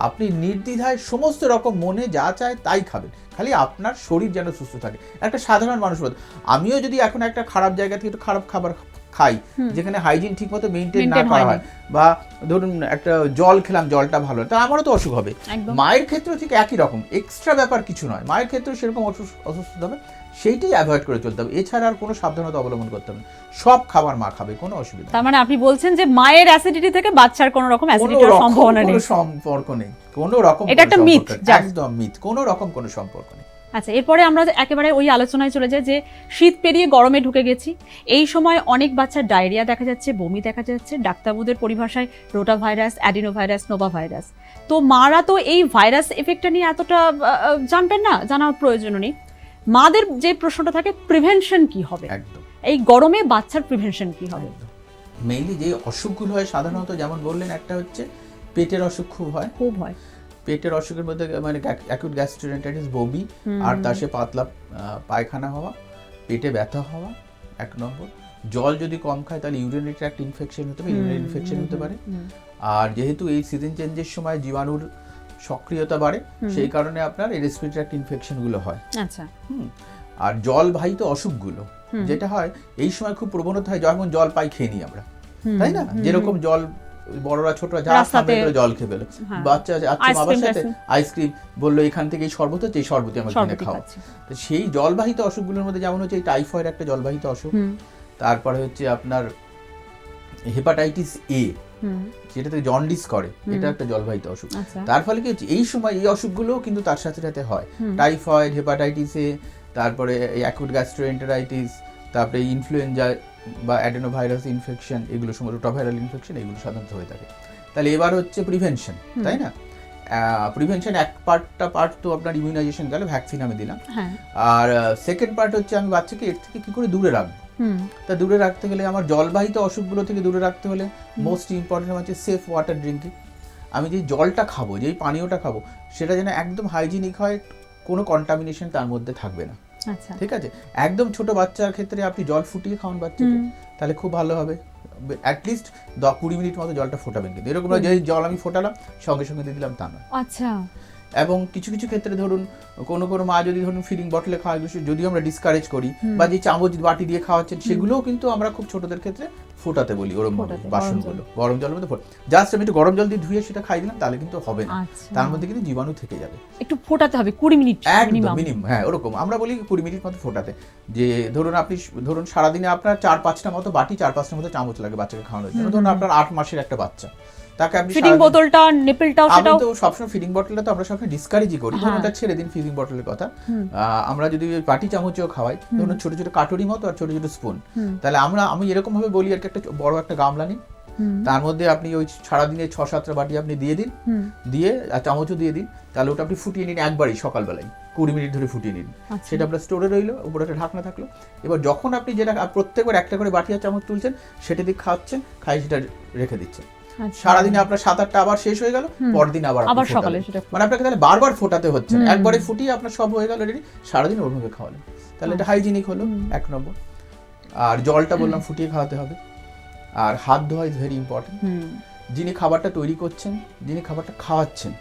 আপনি নির্দ্বিধায় সমস্ত রকম মনে যা চায় তাই খাবেন, খালি আপনার শরীর যেন সুস্থ থাকে। একটা সাধারণ মানুষ বলতে, আমিও যদি এখন একটা খারাপ জায়গা থেকে একটু খারাপ খাবার খাই, যেখানে হাইজিন ঠিক মতো মেনটেন না করা হয়, বা ধরুন একটা জল খেলাম, জলটা ভালো, তা আমারও তো অসুখ হবে। মায়ের ক্ষেত্রেও ঠিক একই রকম, এক্সট্রা ব্যাপার কিছু নয়, মায়ের ক্ষেত্রেও সেরকম অসুস্থতা হবে, সেইটাই অ্যাভয়েড করে চলতে হবে, এছাড়া আর কোনো সাবধানতা অবলম্বন করতে হবে। সব খাবার মা খাবে, কোনো অসুবিধা। তার মানে আপনি বলছেন যে মায়ের অ্যাসিডিটি থেকে বাচ্চার কোনো রকম অ্যাসিডিটির সম্ভাবনা নেই, কোনো সম্পর্ক নেই, কোনো রকম, এটা একটা মিথ, একদম মিথ, কোনো রকম কোনো সম্পর্ক নেই। আচ্ছা, এরপরে আমরা একেবারে ওই আলোচনায় চলে যাই যে শীত পেরিয়ে গরমে ঢুকে গেছি, এই সময় অনেক বাচ্চার ডায়রিয়া দেখা যাচ্ছে, বমি দেখা যাচ্ছে, ডাক্তারবাবুদের পরিভাষায় rota virus, adeno virus, Nova virus. তো মারা তো এই ভাইরাস এফেক্টটা নিয়ে এতটা জানবেন না, জানার প্রয়োজন নেই। মাদের যে প্রশ্নটা থাকে, প্রিভেনশন কি হবে একদম এই গরমে, বাচ্চার প্রিভেনশন কি হবে? মেইনলি যে অসুখগুলো হয় সাধারণত, যেমন বললেন, একটা হচ্ছে পেটের অসুখ খুব হয়, পেটের অসুখের মধ্যে মানে অ্যাকিউট গ্যাস্ট্রিনটাইটিস, বমি, আর তার সাথে পাতলা পায়খানা হওয়া, পেটে ব্যথা হওয়া, এক নম্বর। জল যদি কম খায় তাহলে ইউরিনারি ট্র্যাক্ট ইনফেকশন হতে পারে, ইউরিনারি ইনফেকশন হতে পারে। আর যেহেতু এই সিজন চেঞ্জের সময় জীবাণুর সক্রিয়তা বাড়ে, সেই কারণে আপনার রেসপিরেটরি ট্র্যাক্ট ইনফেকশনগুলো হয়। আচ্ছা। আর জলবাহিত অসুখগুলো যেটা হয় এই সময় খুব প্রবণতা হয়, যখন জল পাই খেয়ে নিই আমরা, তাই না? যেরকম জল বড়রা ছোটরা যা সামনে করে জল খেয়ে ফেলো, বাচ্চা বাবার সাথে আইসক্রিম বললো এখান থেকে এই শরবত হচ্ছে, এই শরবতই আমার কিনে খাওয়া। তো সেই জলবাহিত অসুখগুলোর মধ্যে যেমন হচ্ছে টাইফয়েড একটা জলবাহিত অসুখ, তারপরে হচ্ছে আপনার হেপাটাইটিস এ, যেটাতে জন্ডিস করে, এটা একটা জলবাহিত অসুখ। তার ফলে কি হচ্ছে, এই সময় এই অসুখগুলোও কিন্তু তার সাথে সাথে হয়, টাইফয়েড, হেপাটাইটিস এ, তারপরে অ্যাকিউট গ্যাস্ট্রোএন্টেরাইটিস, তারপরে ইনফ্লুয়েঞ্জা বা অ্যাডেনোভাইরাস ইনফেকশন, এগুলো সময় রোটাভাইরাল ইনফেকশন, এগুলো সাধারণত হয়ে থাকে। তাহলে এবার হচ্ছে প্রিভেনশন, তাই না? প্রিভেনশন এক পার্ট তো আপনার ইমিউনাইজেশন গেল, ভ্যাকসিন আমি দিলাম, আর সেকেন্ড পার্ট হচ্ছে আমি বাচ্চাকে এর থেকে কি করে দূরে রাখবো। তা দূরে রাখতে গেলে, আমার জলবাহিত অসুখগুলো থেকে দূরে রাখতে হলে মোস্ট ইম্পর্টেন্ট হচ্ছে সেফ ওয়াটার ড্রিঙ্কিং। আমি যে জলটা খাবো, যেই পানীয়টা খাবো, সেটা যেন একদম হাইজিনিক হয়, কোনো কন্টামিনেশন তার মধ্যে থাকবে না। ঠিক আছে? একদম ছোট বাচ্চার ক্ষেত্রে আপনি জল ফুটিয়ে খাওয়ান বাচ্চাকে, তাহলে খুব ভালো হবে। অ্যাটলিস্ট 20 মিনিট মতো জলটা ফোটাবেন, কিন্তু এরকম যে জল আমি ফোটালাম সঙ্গে সঙ্গে দিয়ে দিলাম তা নয়। আচ্ছা। এবং কিছু কিছু ক্ষেত্রে ধরুন কোনো মা যদি ধরুন ফিডিং বটলে খাওয়া, যদিও আমরা ডিসকারেজ করি, বা যে চামচ বাটি দিয়ে খাওয়াচ্ছেন, সেগুলোও কিন্তু আমরা খুব ছোটদের ক্ষেত্রে ফোটাতে বলি, ওরকম বাসনগুলো গরম জলের মধ্যে জাস্ট আমি একটু গরম জল দিয়ে ধুয়ে সেটা খাই দিলাম, তাহলে কিন্তু হবে না, তার মধ্যে কিন্তু জীবাণু থেকে যাবে। একটু ফোটাতে হবে 20 মিনিট মিনিমাম, হ্যাঁ ওরকম আমরা বলি 20 মিনিট মতো ফোটাতে। যে ধরুন আপনি ধরুন সারাদিনে আপনার 4-5টা মতো বাটি, 4-5টা মতো চামচ লাগে বাচ্চাকে খাওয়ানোর জন্য। ধরুন আপনার 8 মাসের একটা বাচ্চা, তাকে আপনি ফিডিং বোতলটা, নিপলটাও, সেটাও আমি তো সবসময় ফিডিং বটলটা তো আমরা সবসময় ডিসকারেজই করি, ধরুন ওটা ছেড়ে দিন ফিডিং বটলের কথা। আমরা যদি বাটি চামচেও খাওয়াই, ধরুন ছোট ছোট কাটুরি মতো আর ছোট ছোট স্পুন, তাহলে আমি এরকম ভাবে বলি আর কি, একটা বড় একটা গামলা নিন, তার মধ্যে আপনি ওই সারাদিনে 6-7টা বাটি আপনি দিয়ে দিন, দিয়ে চামচও দিয়ে দিন, তাহলে ওটা আপনি ফুটিয়ে নিন একবারই সকালবেলায় 20 মিনিট ধরে ফুটিয়ে নিন। সেটা আপনার স্টোরে রইলো, উপরে একটা ঢাকনা থাকলো। এবার যখন আপনি যেটা প্রত্যেকবার একটা করে বাটি আর চামচ তুলছেন, সেটা দিয়ে খাচ্ছেন, খাই সেটা রেখে দিচ্ছেন। সারাদিনে আপনার 7-8টা আবার শেষ হয়ে গেল, পরদিন আবার সকালে, মানে আপনাকে তাহলে বারবার ফোটাতে হচ্ছে, একবারে ফুটিয়ে আপনার সব হয়ে গেল রেডি, সারাদিন ওরভাবে খাওয়ালেন, তাহলে এটা হাইজিনিক হলো 1 নম্বর। আর জলটা বললাম ফুটিয়ে খাওয়াতে হবে। আর হাত ধোয়া ইজ ভেরি ইম্পর্টেন্ট। যিনি খাবারটা তৈরি করছেন, যিনি খাবারটা খাওয়াচ্ছেন,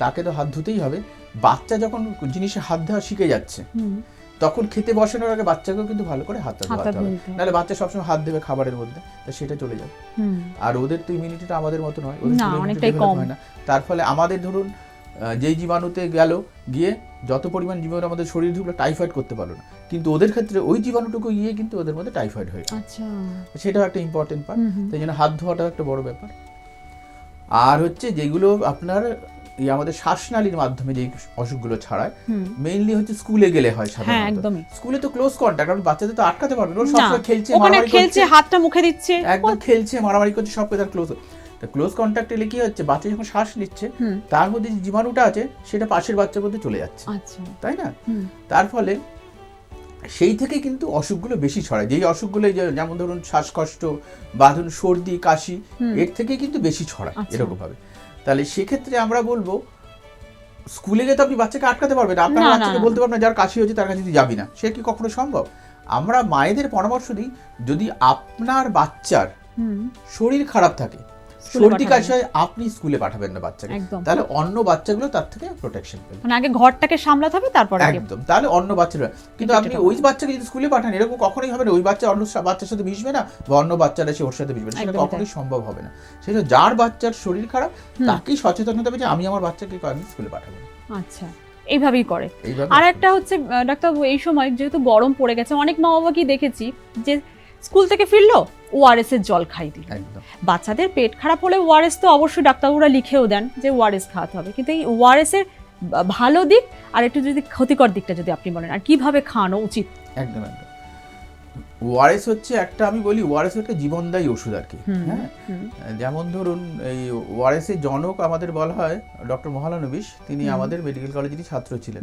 তাকে তো হাত ধুতেই হবে। বাচ্চা যখন জিনিসে হাত ধোয়া শিখে যাচ্ছে, তখন খেতে বসানোর আগে বাচ্চাকেও কিন্তু ভালো করে হাতটা ধোয়াতে হবে, নাহলে বাচ্চা সবসময় হাত দেবে খাবারের মধ্যে, তো সেটা চলে যাবে। আর ওদের তো ইমিউনিটিটা আমাদের মতো নয়, ওদের অনেকটাই কম হয় না। তার ফলে আমাদের ধরুন যেই জীবাণুতে গেল, গিয়ে যত পরিমাণ জীবাণু আমাদের শরীরে ঢুকলো, টাইফয়েড করতে পারলো না, কিন্তু ওদের ক্ষেত্রে ওই জীবাণুটুকু গিয়ে কিন্তু ওদের মধ্যে টাইফয়েড হয়ে গেল। সেটাও একটা ইম্পর্টেন্ট পার্ট। তাই জন্য হাত ধোয়াটাও একটা বড় ব্যাপার। আর হচ্ছে যেগুলো আপনার আমাদের শ্বাসনালীর মাধ্যমে যে অসুখগুলো ছড়ায়, মেইনলি হচ্ছে স্কুলে গেলে হয় সাধারণত। স্কুলে তো ক্লোজ কন্টাক্ট, কারণ বাচ্চাদের তো আটকাতে পারবে না, সবসময় খেলছে, মারামারি করছে, হাতটা মুখে দিচ্ছে, একদম খেলছে, মারামারি করছে, সব তার ক্লোজ। তা ক্লোজ কন্টাক্ট এলে কি হচ্ছে, বাচ্চা যখন শ্বাস নিচ্ছে, তার মধ্যে যে জীবাণুটা আছে সেটা পাশের বাচ্চার মধ্যে চলে যাচ্ছে, তাই না? তার ফলে সেই থেকে কিন্তু অসুখগুলো বেশি ছড়ায়। যেই অসুখগুলো যেমন ধরুন শ্বাসকষ্ট বা ধরুন সর্দি কাশি, এর থেকে কিন্তু বেশি ছড়ায় এরকম ভাবে। তাহলে সেক্ষেত্রে আমরা বলবো, স্কুলে গিয়ে তো আপনি বাচ্চাকে আটকাতে পারবেন না, আপনার বাচ্চাকে বলতে পারবেন না যার কাশি হচ্ছে তার কাছে তুই যাবি না, সে কি কখনো সম্ভব? আমরা মায়েদের পরামর্শ দিই, যদি আপনার বাচ্চার শরীর খারাপ থাকে, সর্দি কাশি হয়, আপনি স্কুলে পাঠাবেন না বাচ্চাকে, তাহলে অন্য বাচ্চাগুলো তার থেকে প্রোটেকশন পাবে। মানে আগে ঘরটাকে সামলাতে হবে, তারপরে একদম, তাহলে অন্য বাচ্চারা। কিন্তু আপনি ওই বাচ্চাকে যদি স্কুলে পাঠান, এরকম কখনোই হবে না, ওই বাচ্চা অন্য বাচ্চার সাথে মিশবে না, বা অন্য বাচ্চারা এসে ওর সাথে মিশবে না, সেটা কখনোই সম্ভব হবে না। সেটা যার বাচ্চার শরীর খারাপ, তাকেই সচেতন হতে হবে যে আমি আমার বাচ্চাকে আমি স্কুলে পাঠাবো। আচ্ছা, এইভাবেই করে। আর একটা হচ্ছে ডাক্তারবাবু, এই সময় যেহেতু গরম পড়ে গেছে, অনেক মা বাবাকে দেখেছি যে স্কুল থেকে ফিরলো, ওআরএস এর জল খাই দিল। বাচ্চাদের পেট খারাপ হলে ওআরএস তো অবশ্যই ডাক্তারবাবুরা লিখেও দেন যে ওআরএস খাওয়াতে হবে, কিন্তু এই ওআরএস এর ভালো দিক আর একটু যদি ক্ষতিকর দিকটা যদি আপনি বলেন, আর কিভাবে খাওয়ানো উচিত? একদম একদম। ওআরএস হচ্ছে একটা, আমি বলি ওআরএস একটা জীবনদায়ী ওষুধ আর কি। হ্যাঁ, যেমন ধরুন এই ওআরএস এর জনক আমাদের বলা হয় ডক্টর মহলানবিশ, তিনি আমাদের মেডিকেল কলেজেরই ছাত্র ছিলেন।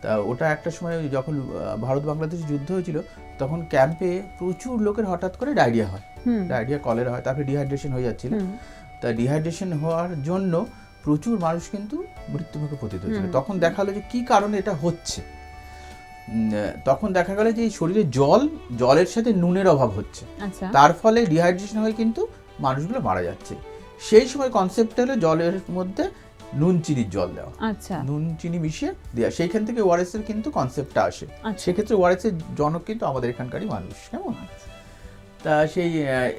তা ওটা একটা সময় যখন ভারত বাংলাদেশ যুদ্ধ হয়েছিল, তখন ক্যাম্পে প্রচুর লোকের হঠাৎ করে ডায়রিয়া হয়, ডায়রিয়া কলেরা হয়, তারপরে ডিহাইড্রেশন হয়ে যাচ্ছিল। তা ডিহাইড্রেশন হওয়ার জন্য প্রচুর মানুষ কিন্তু মৃত্যুমুখে পতিত হয়েছিল। তখন দেখা গেলো যে কি কারণে এটা হচ্ছে, তখন দেখা গেল যে শরীরে জলের সাথে নুনের অভাব হচ্ছে, তার ফলে ডিহাইড্রেশন হয়ে কিন্তু মানুষগুলো মারা যাচ্ছে। সেই সময় কনসেপ্ট হলো জলের মধ্যে নুন চিনির জল দেওয়া, নুন চিনি মিশিয়ে দেওয়া, সেইখান থেকে ওআরএস এর কিন্তু কনসেপ্টটা আসে। সেক্ষেত্রে ওআরএস এর জনক কিন্তু আমাদের এখানকারই মানুষ, কেমন? তা সেই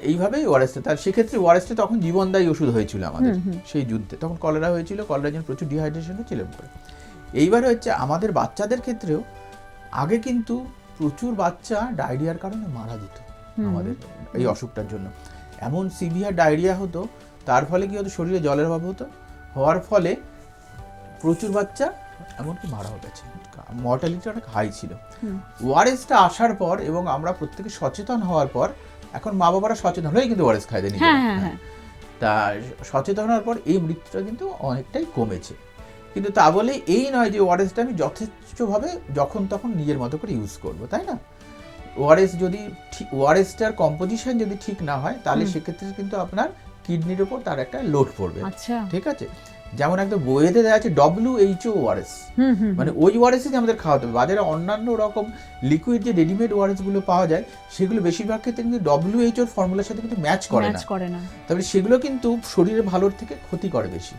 এইভাবেই ওআরএসটা, তার সেক্ষেত্রে ওআরএসটা তখন জীবনদায়ী ওষুধ হয়েছিল আমাদের সেই যুদ্ধে। তখন কলেরা হয়েছিল, কলেরার জন্য প্রচুর ডিহাইড্রেশন হয়েছিল। এইবার হচ্ছে আমাদের বাচ্চাদের ক্ষেত্রেও আগে কিন্তু প্রচুর বাচ্চা ডায়রিয়ার কারণে মারা যেত আমাদের এই অসুখটার জন্য। এমন সিভিয়ার ডায়রিয়া হতো, তার ফলে কি হতো, শরীরে জলের অভাব হতো, হওয়ার ফলে প্রচুর বাচ্চা এমনকি মারাও গেছে, মর্টালিটি অনেক হাই ছিল। ওআরএসটা আসার পর এবং আমরা প্রত্যেকে সচেতন হওয়ার পর, এখন মা বাবারা সচেতন হয়ে কিন্তু ওআরএস খাই দেন, তা সচেতন হওয়ার পর এই মৃত্যুটা কিন্তু অনেকটাই কমেছে। কিন্তু তা বলে এই নয় যে ওআরএসটা আমি যথেষ্টভাবে যখন তখন নিজের মতো করে ইউজ করবো, তাই না? ওআরএস যদি ওআরএসটার কম্পোজিশন যদি ঠিক না হয়, তাহলে সেক্ষেত্রে কিন্তু আপনার কিডনির উপর তার একটা লোড পড়বে। ঠিক আছে, যেমন একটা বইয়েতে দেওয়া আছে WHO ওআরএস, মানে ওই ওআরএস আমাদের খাওয়াতে হবে। বাজারে অন্যান্য রকম লিকুইড যে রেডিমেড ওআরএস গুলো পাওয়া যায়, সেগুলো বেশিরভাগ ক্ষেত্রে কিন্তু WHO এর ফর্মুলার সাথে কিন্তু ম্যাচ করে না, তবে সেগুলো কিন্তু শরীরের ভালোর থেকে ক্ষতি করে বেশি।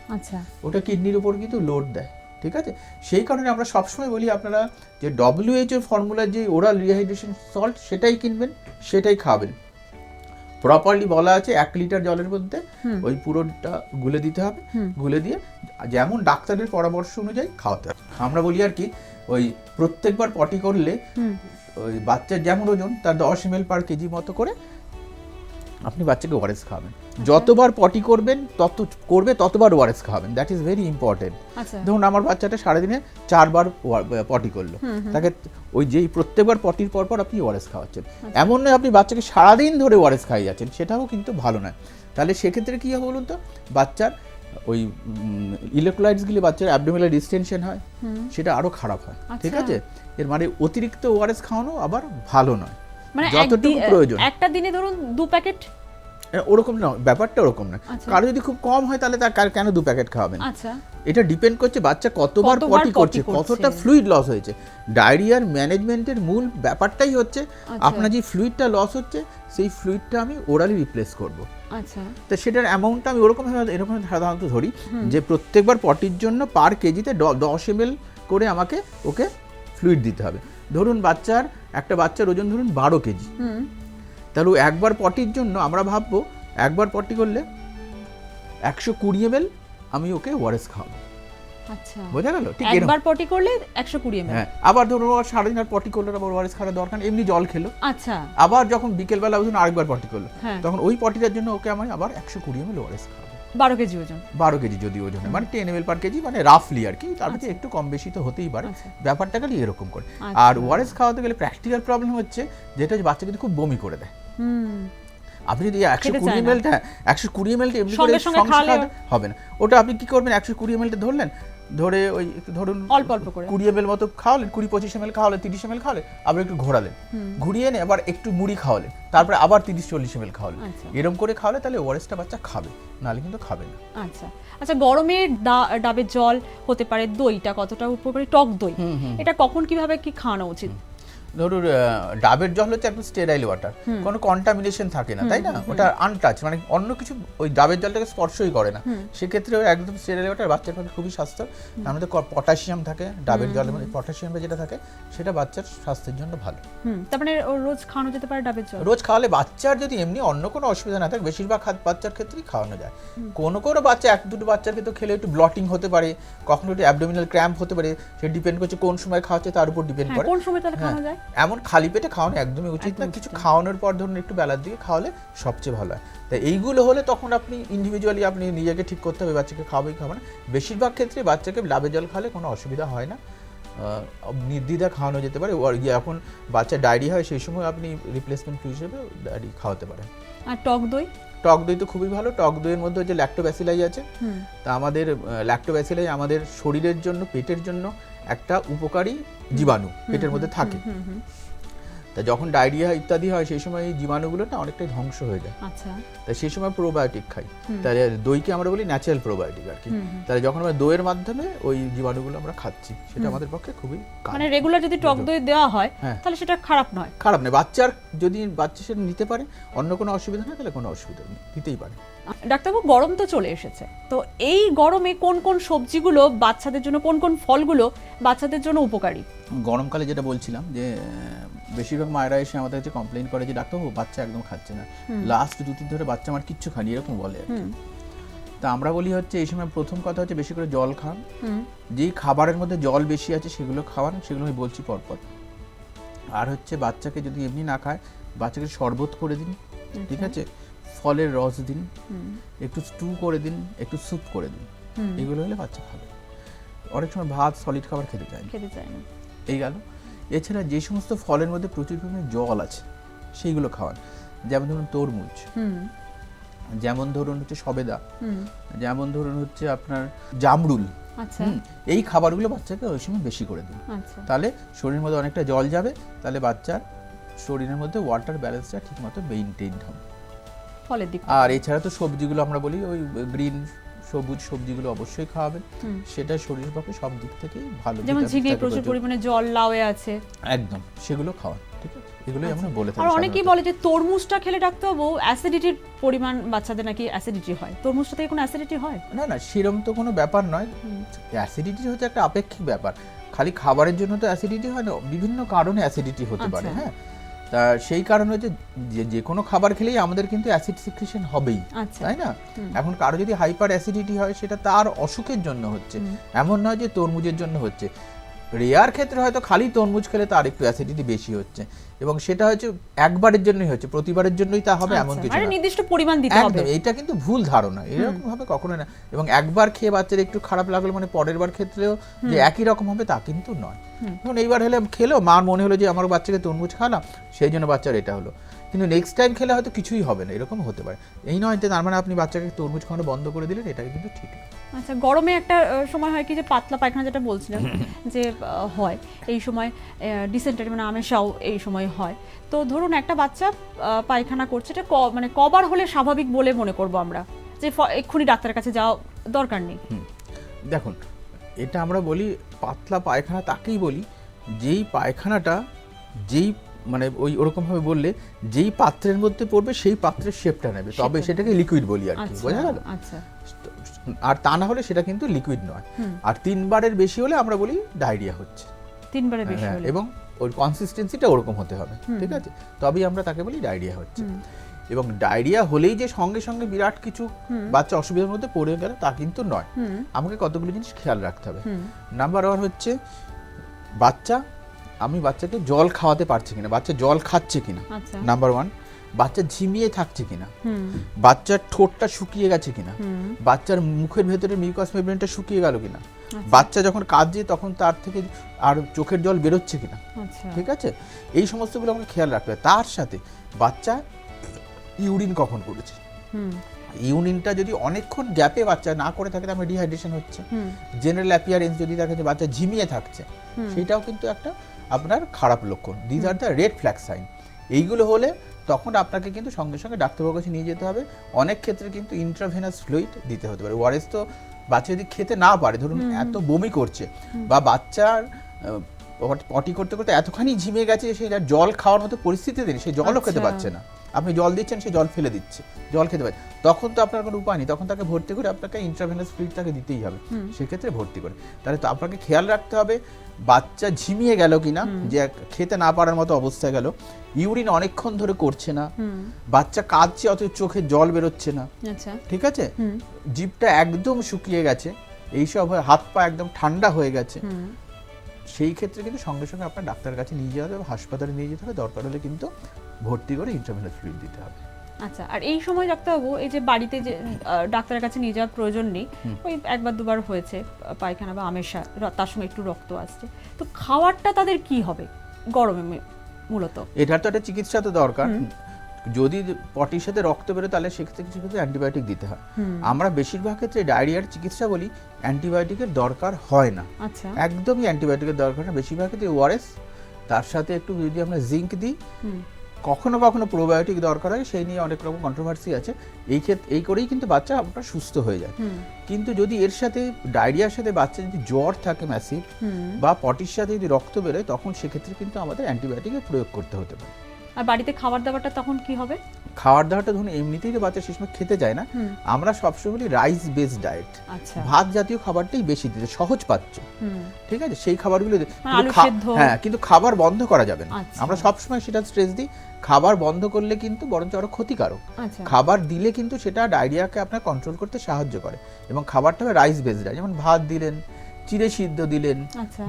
ওটা কিডনির উপর কিন্তু লোড দেয়। ঠিক আছে, সেই কারণে আমরা সবসময় বলি আপনারা যে WHO এর ফর্মুলার যে ওরাল রিহাইড্রেশন সল্ট, সেটাই কিনবেন, সেটাই খাবেন। প্রপারলি বলা আছে 1 লিটার জলের মধ্যে ওই পুরোটা গুলে দিতে হবে, গুলে দিয়ে যেমন ডাক্তারের পরামর্শ অনুযায়ী খাওয়াতে হবে। আমরা বলি আর কি, ওই প্রত্যেকবার পটি করলে ওই বাচ্চার যেমন ওজন তার 10 ml/kg মতো করে আপনি বাচ্চাকে ওআরএস খাওয়াবেন, যতবার পটি করবেন ততবার ওআরএস খাওয়াবেন, দ্যাট ইজ ভেরি ইম্পর্টেন্ট। ধরুন আমার বাচ্চাটা সারাদিনে 4 বার পটি করলো, তাকে ওই যেই প্রত্যেকবার পটির পর আপনি ওআরএস খাওয়াচ্ছেন, এমন নয় আপনি বাচ্চাকে সারাদিন ধরে ওআরএস খাইয়ে যাচ্ছেন, সেটাও কিন্তু ভালো নয়। তাহলে সেক্ষেত্রে কী হবে বলুন তো, বাচ্চার ওই ইলেকট্রোলাইটসগুলি বাচ্চার অ্যাবডোমিনাল ডিস্টেনশন হয়, সেটা আরও খারাপ হয়। ঠিক আছে, এর মানে অতিরিক্ত ওআরএস খাওয়ানো আবার ভালো নয়, মানে যতটুকু প্রয়োজন। একটা দিনে ধরুন 2 প্যাকেট, ওরকম না, ব্যাপারটা ওরকম না। কারো যদি খুব কম হয় তাহলে তার কেন 2 প্যাকেট খাওয়াবেন? এটা ডিপেন্ড করছে বাচ্চা কতবার পটি করছে, কতটা ফ্লুইড লস হয়েছে। ডায়রিয়ার ম্যানেজমেন্টের মূল ব্যাপারটাই হচ্ছে আপনার যে ফ্লুইডটা লস হচ্ছে সেই ফ্লুইডটা আমি ওরালি রিপ্লেস করব। তো সেটার অ্যামাউন্টটা আমি এরকম সাধারণত ধরি যে প্রত্যেকবার পটির জন্য পার কেজিতে 10 ml করে আমাকে ওকে ফ্লুইড দিতে হবে। ধরুন একটা বাচ্চার ওজন ধরুন 12 কেজি, তাহলে একবার পটির জন্য আমরা ভাববো একবার পটি করলে 120 ml আমি ওকে ওআরএস খাওয়াবো। বোঝা গেল? ঠিক একবার পটি করলে 120 ml। হ্যাঁ, আবার ধরুন ওর সারাদিন আর পটি করলে আবার ওআরএস খাওয়ার দরকার নেই, এমনি জল খেলো। আবার যখন বিকেলবেলা ধরুন আরেকবার পটি করলো, তখন ওই পটিটার জন্য ওকে আমি আবার 120 ml ওআরএস খাওয়াবো। 12 কেজি ওজন, 12 কেজি যদি ওজন হয়, মানে 10 ml পার কেজি, মানে রাফলি আর কি, তার মধ্যে একটু কম বেশি তো হতেই পারে, ব্যাপারটা খালি এরকম করে। আর ওআরএস খাওয়াতে গেলে প্র্যাকটিক্যাল প্রবলেম হচ্ছে যেটা বাচ্চা যদি খুব বমি করে দেয়, আপনি যদি 120 ml এমনি করে সঙ্গে খাওয়াতে হবে না। ওটা আপনি কি করবেন, 120 ml ধরলেন, ধরে ওই ধরুন অল্প অল্প করে 20 ml মতো খাওয়ালেন, 20-25 ml খাওয়ালেন, 30 ml খাওয়ালেন, আবার একটু ঘোরালেন, ঘুরিয়ে এনে আবার একটু মুড়ি খাওয়ালেন, তারপরে আবার 30-40 ml খাওয়ালেন। এরকম করে খাওয়ালে তাহলে ওআরএসটা বাচ্চা খাবে, নাহলে কিন্তু খাবে না। আচ্ছা, গরমে ডাবের জল হতে পারে, দইটা কতটা উপকারী, টক দই, এটা কখন কিভাবে কি খাওয়ানো উচিত? ধরুন ডাবের জল হচ্ছে একদম স্টেরাইল ওয়াটার, কোনো কন্টামিনেশন থাকে না, তাই না? ওটা আনটাচ, মানে অন্য কিছু ওই ডাবের জলটাকে স্পর্শই করে না, সেক্ষেত্রে একদম স্টেরাইল ওয়াটার বাচ্চার পক্ষে খুবই স্বাস্থ্য। তার মধ্যে পটাশিয়াম থাকে, ডাবের জলের মধ্যে পটাশিয়ামটা যেটা থাকে সেটা বাচ্চার স্বাস্থ্যের জন্য ভালো। তারপরে রোজ খাওয়ানো যেতে পারে ডাবের জল? রোজ খাওয়ালে বাচ্চার যদি এমনি অন্য কোনো অসুবিধা না থাকে, বেশিরভাগ বাচ্চার ক্ষেত্রেই খাওয়ানো যায়। কোনো বাচ্চা, 1-2 বাচ্চার ক্ষেত্রে খেলে একটু ব্লটিং হতে পারে, কখনো একটু অ্যাবডোমিনাল ক্র্যাম্প হতে পারে, সেটা ডিপেন্ড করছে কোন সময় খাওয়াচ্ছে তার উপর ডিপেন্ড করে। কোন সময় তাহলে খাওয়ানো যায়? এমন খালি পেটে খাওয়ানো একদমই উচিত না, কিছু খাওয়ানোর পর ধরুন একটু বেলার দিকে খাওয়ালে সবচেয়ে ভালো হয়। তাই এইগুলো হলে তখন আপনি ইন্ডিভিজুয়ালি আপনি নিজেকে ঠিক করতে হবে বাচ্চাকে খাওয়াবে খাওয়া না। বেশিরভাগ ক্ষেত্রে বাচ্চাকে ডাবের জল খাওয়ালে কোনো অসুবিধা হয় না, নির্দ্বিধা খাওয়ানো যেতে পারে। এখন বাচ্চা ডায়রিয়া হয় সেই সময় আপনি রিপ্লেসমেন্ট হিসেবে খাওয়াতে পারেন। আর টক দই? টক দই তো খুবই ভালো। টক দইয়ের মধ্যে যে ল্যাক্টোব্যাসিলাই আছে, তা আমাদের ল্যাক্টোব্যাসিলাই আমাদের শরীরের জন্য, পেটের জন্য একটা উপকারী জীবাণু পেটের মধ্যে থাকে। তা যখন ডায়রিয়া ইত্যাদি হয় সেই সময় এই জীবাণুগুলো না অনেকটাই ধ্বংস হয়ে যায়। তাই সেই সময় প্রোবায়োটিক খাই, তাহলে দইকে আমরা বলি ন্যাচারাল প্রোবায়োটিক আর কি। তাহলে যখন আমরা দইয়ের মাধ্যমে ওই জীবাণুগুলো আমরা খাচ্ছি, সেটা আমাদের পক্ষে খুবই, মানে রেগুলার যদি টক দই দেওয়া হয় তাহলে সেটা খারাপ নয়। বাচ্চা সেটা নিতে পারে, অন্য কোনো অসুবিধা না, তাহলে কোনো অসুবিধা নেই, দিতেই পারে। ডাক্তারবাবু, গরম তো চলে এসেছে, তো এই গরমে কোন কোন সবজিগুলো বাচ্চাদের জন্য, কোন কোন ফলগুলো বাচ্চাদের জন্য উপকারী? গরমকালে যেটা বলছিলাম যে বেশিরভাগ মায়েরা এসে আমাদের কাছে কমপ্লেইন করে যে ডাক্তারবাবু বাচ্চা একদম খাচ্ছে না, লাস্ট 2-3 ধরে বাচ্চা আমার কিচ্ছু খায়নি, এরকম বলে। তা আমরা বলি হচ্ছে এই সময় প্রথম কথা হচ্ছে বেশি করে জল খান, যেই খাবারের মধ্যে জল বেশি আছে সেগুলো খাওয়ান, সেগুলো আমি বলছি পরপর। আর হচ্ছে বাচ্চাকে যদি এমনি না খায়, বাচ্চাকে শরবত করে দিন, ঠিক আছে, ফলের রস দিন, একটু স্টু করে দিন, একটু স্যুপ করে দিন, এগুলো হলে বাচ্চা খাবে। অনেক সময় ভাত সলিড খাবার খেতে চায় না, এই গেল। এছাড়া যে সমস্ত ফলের মধ্যে প্রচুর পরিমাণে জল আছে সেইগুলো খাওয়ান, যেমন ধরুন তরমুজ, যেমন ধরুন হচ্ছে সবেদা, যেমন ধরুন হচ্ছে আপনার জামরুল, এই খাবারগুলো বাচ্চাকে ওই সময় বেশি করে দিন, তাহলে শরীরের মধ্যে অনেকটা জল যাবে, তাহলে বাচ্চার শরীরের মধ্যে ওয়াটার ব্যালেন্সটা ঠিকমতো মেইনটেইন হবে। আর এছাড়া তো সবজিগুলো আমরা বলি ওই গ্রিন সবুজ সবজিগুলো অবশ্যই খাওয়াবেন, সেটা শরীরের পক্ষে সব দিক থেকেই ভালো। যেমন ঝিঙে প্রচুর পরিমাণে জল, লাউয়ে আছে, একদম সেগুলো খাওয়ান, ঠিক আছে, এগুলোই আমরা বলে থাকি। আর অনেকেই বলে যে তরমুজটা খেলে ডাক্তারবাবু অ্যাসিডিটির পরিমাণ, বাচ্চাদের নাকি অ্যাসিডিটি হয়, তরমুজটা থেকে কোনো অ্যাসিডিটি হয়? না, সেরকম তো কোনো ব্যাপার নয়। অ্যাসিডিটি হচ্ছে একটা আপেক্ষিক ব্যাপার, খালি খাবারের জন্য তো অ্যাসিডিটি হয় না, বিভিন্ন কারণে অ্যাসিডিটি হতে পারে। হ্যাঁ, তা সেই কারণে হচ্ছে যে কোনো খাবার খেলেই আমাদের কিন্তু অ্যাসিড সিক্রেশন হবেই, তাই না? এখন কারো যদি হাইপার অ্যাসিডিটি হয় সেটা তার অসুখের জন্য হচ্ছে, এমন নয় যে তরমুজের জন্য হচ্ছে। রেয়ার ক্ষেত্রে হয়তো খালি তরমুজ খেলে তার একটু অ্যাসিডিটি বেশি হচ্ছে, এবং সেটা হচ্ছে একবারের জন্যই হচ্ছে, প্রতিবারের জন্যই তা হবে এমন কিছু মানে না, নির্দিষ্ট পরিমাণ দিতে হবে। একদম এটা কিন্তু ভুল ধারণা, এরকম ভাবে কখনো না। এবং একবার খেয়ে বাচ্চার একটু খারাপ লাগলো মানে পরের বার ক্ষেত্রেও যে একই রকম হবে তা কিন্তু নয়। ধরুন এইবার হলে খেলো, মার মনে হলো যে আমার বাচ্চাকে তরমুজ খাওয়ালাম সেই জন্য বাচ্চার এটা হলো, কিন্তু নেক্সট টাইম খেলে হয়তো কিছুই হবে না, এরকম হতে পারে। এই নয় যে তার মানে আপনি বাচ্চাকে তরমুজ খাওয়ানো বন্ধ করে দিলেন, এটা কিন্তু ঠিক না। আচ্ছা, গরমে একটা সময় হয় কি যে পাতলা পায়খানা যেটা বলছিলাম যে হয় এই সময়, ডিসেন্টারি মানে আমেশাও এই সময় হয়। তো ধরুন একটা বাচ্চা পায়খানা করছে, এটা মানে কবার হলে স্বাভাবিক বলে মনে করব আমরা যে এক্ষুনি ডাক্তারের কাছে যাওয়া দরকার নেই? দেখুন, এটা আমরা বলি পাতলা পায়খানা তাকেই বলি যেই পায়খানাটা যেই মানে ওই ওরকম ভাবে বললে যেই পাত্রের মধ্যে পড়বে সেই পাত্রের শেপটা নেবে, তবে সেটাকে লিকুইড বলি আর কি, বোঝা গেল? আচ্ছা, আর তা না হলে সেটা কিন্তু লিকুইড নয়। আর 3 বারের বেশি হলে আমরা বলি ডায়রিয়া হচ্ছে, 3 বারের বেশি হলে, এবং ওর কনসিস্টেন্সিটা ওরকম হতে হবে, ঠিক আছে, তবেই আমরা তাকে বলি ডায়রিয়া হচ্ছে। এবং ডায়রিয়া হলেই যে সঙ্গে সঙ্গে বিরাট কিছু বাচ্চা অসুবিধার মধ্যে পড়ে গেল তা কিন্তু নয়, আমাকে কতগুলো জিনিস খেয়াল রাখতে হবে। নাম্বার 1 হচ্ছে আমি বাচ্চাকে জল খাওয়াতে পারছি কিনা, বাচ্চা জল খাচ্ছে কিনা, নাম্বার 1। বাচ্চা ঝিমিয়ে থাকছে কিনা, বাচ্চার ঠোঁটটা শুকিয়ে গেছে কিনা, বাচ্চার মুখের ভেতরে মিউকাস মেমব্রেনটা শুকিয়ে গেল কিনা, বাচ্চা যখন কাঁদছে তখন তার থেকে আর চোখের জল বেরোচ্ছে কিনা, ঠিক আছে, এই সমস্তগুলো আমাকে খেয়াল রাখতে হবে। তার সাথে বাচ্চা ইউরিন কখন করেছে, ইউরিনটা যদি অনেকক্ষণ গ্যাপে বাচ্চা না করে থাকে তাহলে ডিহাইড্রেশন হচ্ছে। জেনারেল অ্যাপিয়ারেন্স যদি দেখে যে বাচ্চা ঝিমিয়ে থাকছে, সেটাও কিন্তু একটা আপনার খারাপ লক্ষণ। This are the red flag sign. এইগুলো হলে তখন আপনাকে কিন্তু সঙ্গে সঙ্গে ডাক্তারবাবুর কাছে নিয়ে যেতে হবে। অনেক ক্ষেত্রে কিন্তু ইন্ট্রাভেনাস ফ্লুইড দিতে হতে পারে। ওআরএস তো বাচ্চা যদি খেতে না পারে, ধরুন এত বমি করছে বা বাচ্চার পটি করতে করতে এতখানি ঝিমিয়ে গেছে সে জল খাওয়ার মতো পরিস্থিতি নেই, সে জলও খেতে পারছে না, আপনি জল দিচ্ছেন সে জল ফেলে দিচ্ছে, জল খেতে পারে, তখন তো আপনার কোনো উপায় নেই, তখন তাকে ভর্তি করে আপনাকে ইন্ট্রাভেনাস ফ্লুইড তাকে দিতেই হবে। সেক্ষেত্রে ভর্তি করে তাহলে তো আপনাকে খেয়াল রাখতে হবে বাচ্চা ঝিমিয়ে গেল কিনা, যে খেতে না পারার মতো অবস্থায় গেল, ইউরিন অনেকক্ষণ ধরে করছে না, বাচ্চা কাঁদছে অথচ চোখে জল বেরোচ্ছে না, ঠিক আছে, জিভটা একদম শুকিয়ে গেছে, এইসব হয়, হাত পা একদম ঠান্ডা হয়ে গেছে, সেই ক্ষেত্রে কিন্তু সঙ্গে সঙ্গে আপনার ডাক্তারের কাছে নিয়ে যেতে হবে, হাসপাতালে নিয়ে যেতে হবে, দরকার হলে কিন্তু ভর্তি করে ইন্ট্রাভেনাস ফ্লুইড দিতে হবে। আচ্ছা, আর এই সময় ডাক্তারবাবু এই যে বাড়িতে যে ডাক্তারের কাছে নিয়ে যাওয়ার প্রয়োজন নেই, ওই একবার দুবার হয়েছে পায়খানা বা আমেশা, তার সঙ্গে একটু রক্ত আসছে, তো খাওয়ারটা তাদের কি হবে গরমে মূলত? এটার তো একটা চিকিৎসা তো দরকার। যদি পটির সাথে রক্ত বেরোয় তাহলে সেক্ষেত্রে কিছু ক্ষেত্রে অ্যান্টিবায়োটিক দিতে হয়। আমরা বেশিরভাগ ক্ষেত্রে ডায়রিয়ার চিকিৎসা বলি অ্যান্টিবায়োটিকের দরকার হয় না, একদমই অ্যান্টিবায়োটিকের দরকার না। বেশিরভাগ ক্ষেত্রে ওআরএস তার সাথে একটু যদি আমরা জিঙ্ক দিই, কখনো কখনো প্রোবায়োটিক দরকার হয়, সেই নিয়ে অনেক রকম কন্ট্রোভার্সি আছে। এই করেই কিন্তু বাচ্চা আপনার সুস্থ হয়ে যায়। কিন্তু যদি এর সাথে ডায়রিয়ার সাথে বাচ্চা যদি জ্বর থাকে ম্যাসিভ, বা পটির সাথে যদি রক্ত বেরোয়, তখন সেক্ষেত্রে কিন্তু আমাদের অ্যান্টিবায়োটিকের প্রয়োগ করতে হতে পারে। আর বাড়িতে খাবার দাবারটা তখন কি হবে? খাবার দাবারটা ধরুন এমনিতেই তো বাচ্চা সেই সময় খেতে যায় না, আমরা সবসময় বলি রাইস বেসড ডায়েট, ভাত জাতীয় খাবারটাই বেশি দিতে, সহজ পাচ্য, ঠিক আছে, সেই খাবারগুলো। হ্যাঁ, কিন্তু খাবার বন্ধ করা যাবে না, আমরা সবসময় সেটা স্ট্রেস দিই। খাবার বন্ধ করলে কিন্তু বরঞ্চ আরো ক্ষতিকারক। খাবার দিলে কিন্তু সেটা ডায়রিয়াকে আপনার কন্ট্রোল করতে সাহায্য করে, এবং খাবারটা হবে রাইস বেসড ডায়েট, যেমন ভাত দিলেন, চিড়ে সিদ্ধ দিলেন,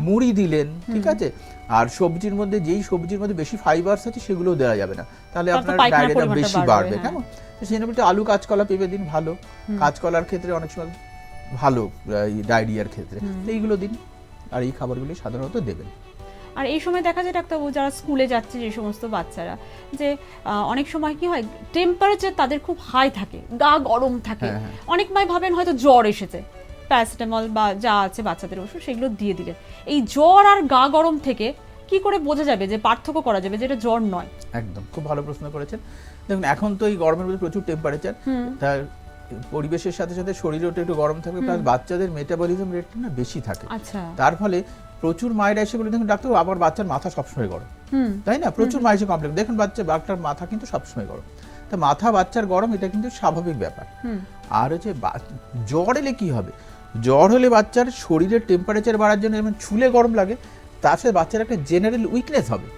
মুড়ি দিলেন, ঠিক আছে, আর সবজির মধ্যে যেই সবজির মধ্যে বেশি ফাইবারস আছে সেগুলো দেওয়া যাবে না, তাহলে আপনার ডায়রিয়াটা বেশি বাড়বে। কেমন? সেই জন্য আলু কাঁচকলা পেঁপে দিন, ভালো, কাঁচকলার ক্ষেত্রে অনেক সময় ভালো ডায়রিয়ার ক্ষেত্রে, এইগুলো দিন, আর এই খাবারগুলি সাধারণত দেবেন। আর এই সময় দেখা যায় ডাক্তারবাবু যারা স্কুলে যাচ্ছে যে সমস্ত বাচ্চারা, যে অনেক সময় কি হয় টেম্পারেচার তাদের খুব হাই থাকে, গা গরম থাকে, অনেক মাই ভাবেন হয়তো জ্বর এসেছে, প্যারাসিটামল বা যা আছে বাচ্চাদের ওষুধ সেগুলো দিয়ে দিলেন। এই জ্বর আর গা গরম থেকে কি করে বোঝা যাবে, যে পার্থক্য করা যাবে যে এটা জ্বর নয়? একদম খুব ভালো প্রশ্ন করেছেন। দেখুন, এখন তো এই গরমের মধ্যে প্রচুর টেম্পারেচার, তার পরিবেশের সাথে সাথে শরীরও একটু গরম থাকে, প্লাস বাচ্চাদের মেটাবলিজম রেটটা না বেশি থাকে, তার ফলে প্রচুর মায়েরা এসে বলে দেখুন ডাক্তার আবার বাচ্চার মাথা সবসময় গরম, তাই না? প্রচুর মায়ের এসে কমপ্লেন, দেখুন বাচ্চার মাথা কিন্তু সবসময় গরম। তা মাথা বাচ্চার গরম, এটা কিন্তু স্বাভাবিক ব্যাপার। আর হচ্ছে জ্বর এলে কি হবে, জ্বর হলে বাচ্চার শরীরের টেম্পারেচার বাড়ার জন্য যেমন ছুলে গরম লাগে, তার সাথে বাচ্চার একটা জেনারেল উইকনেস হবে,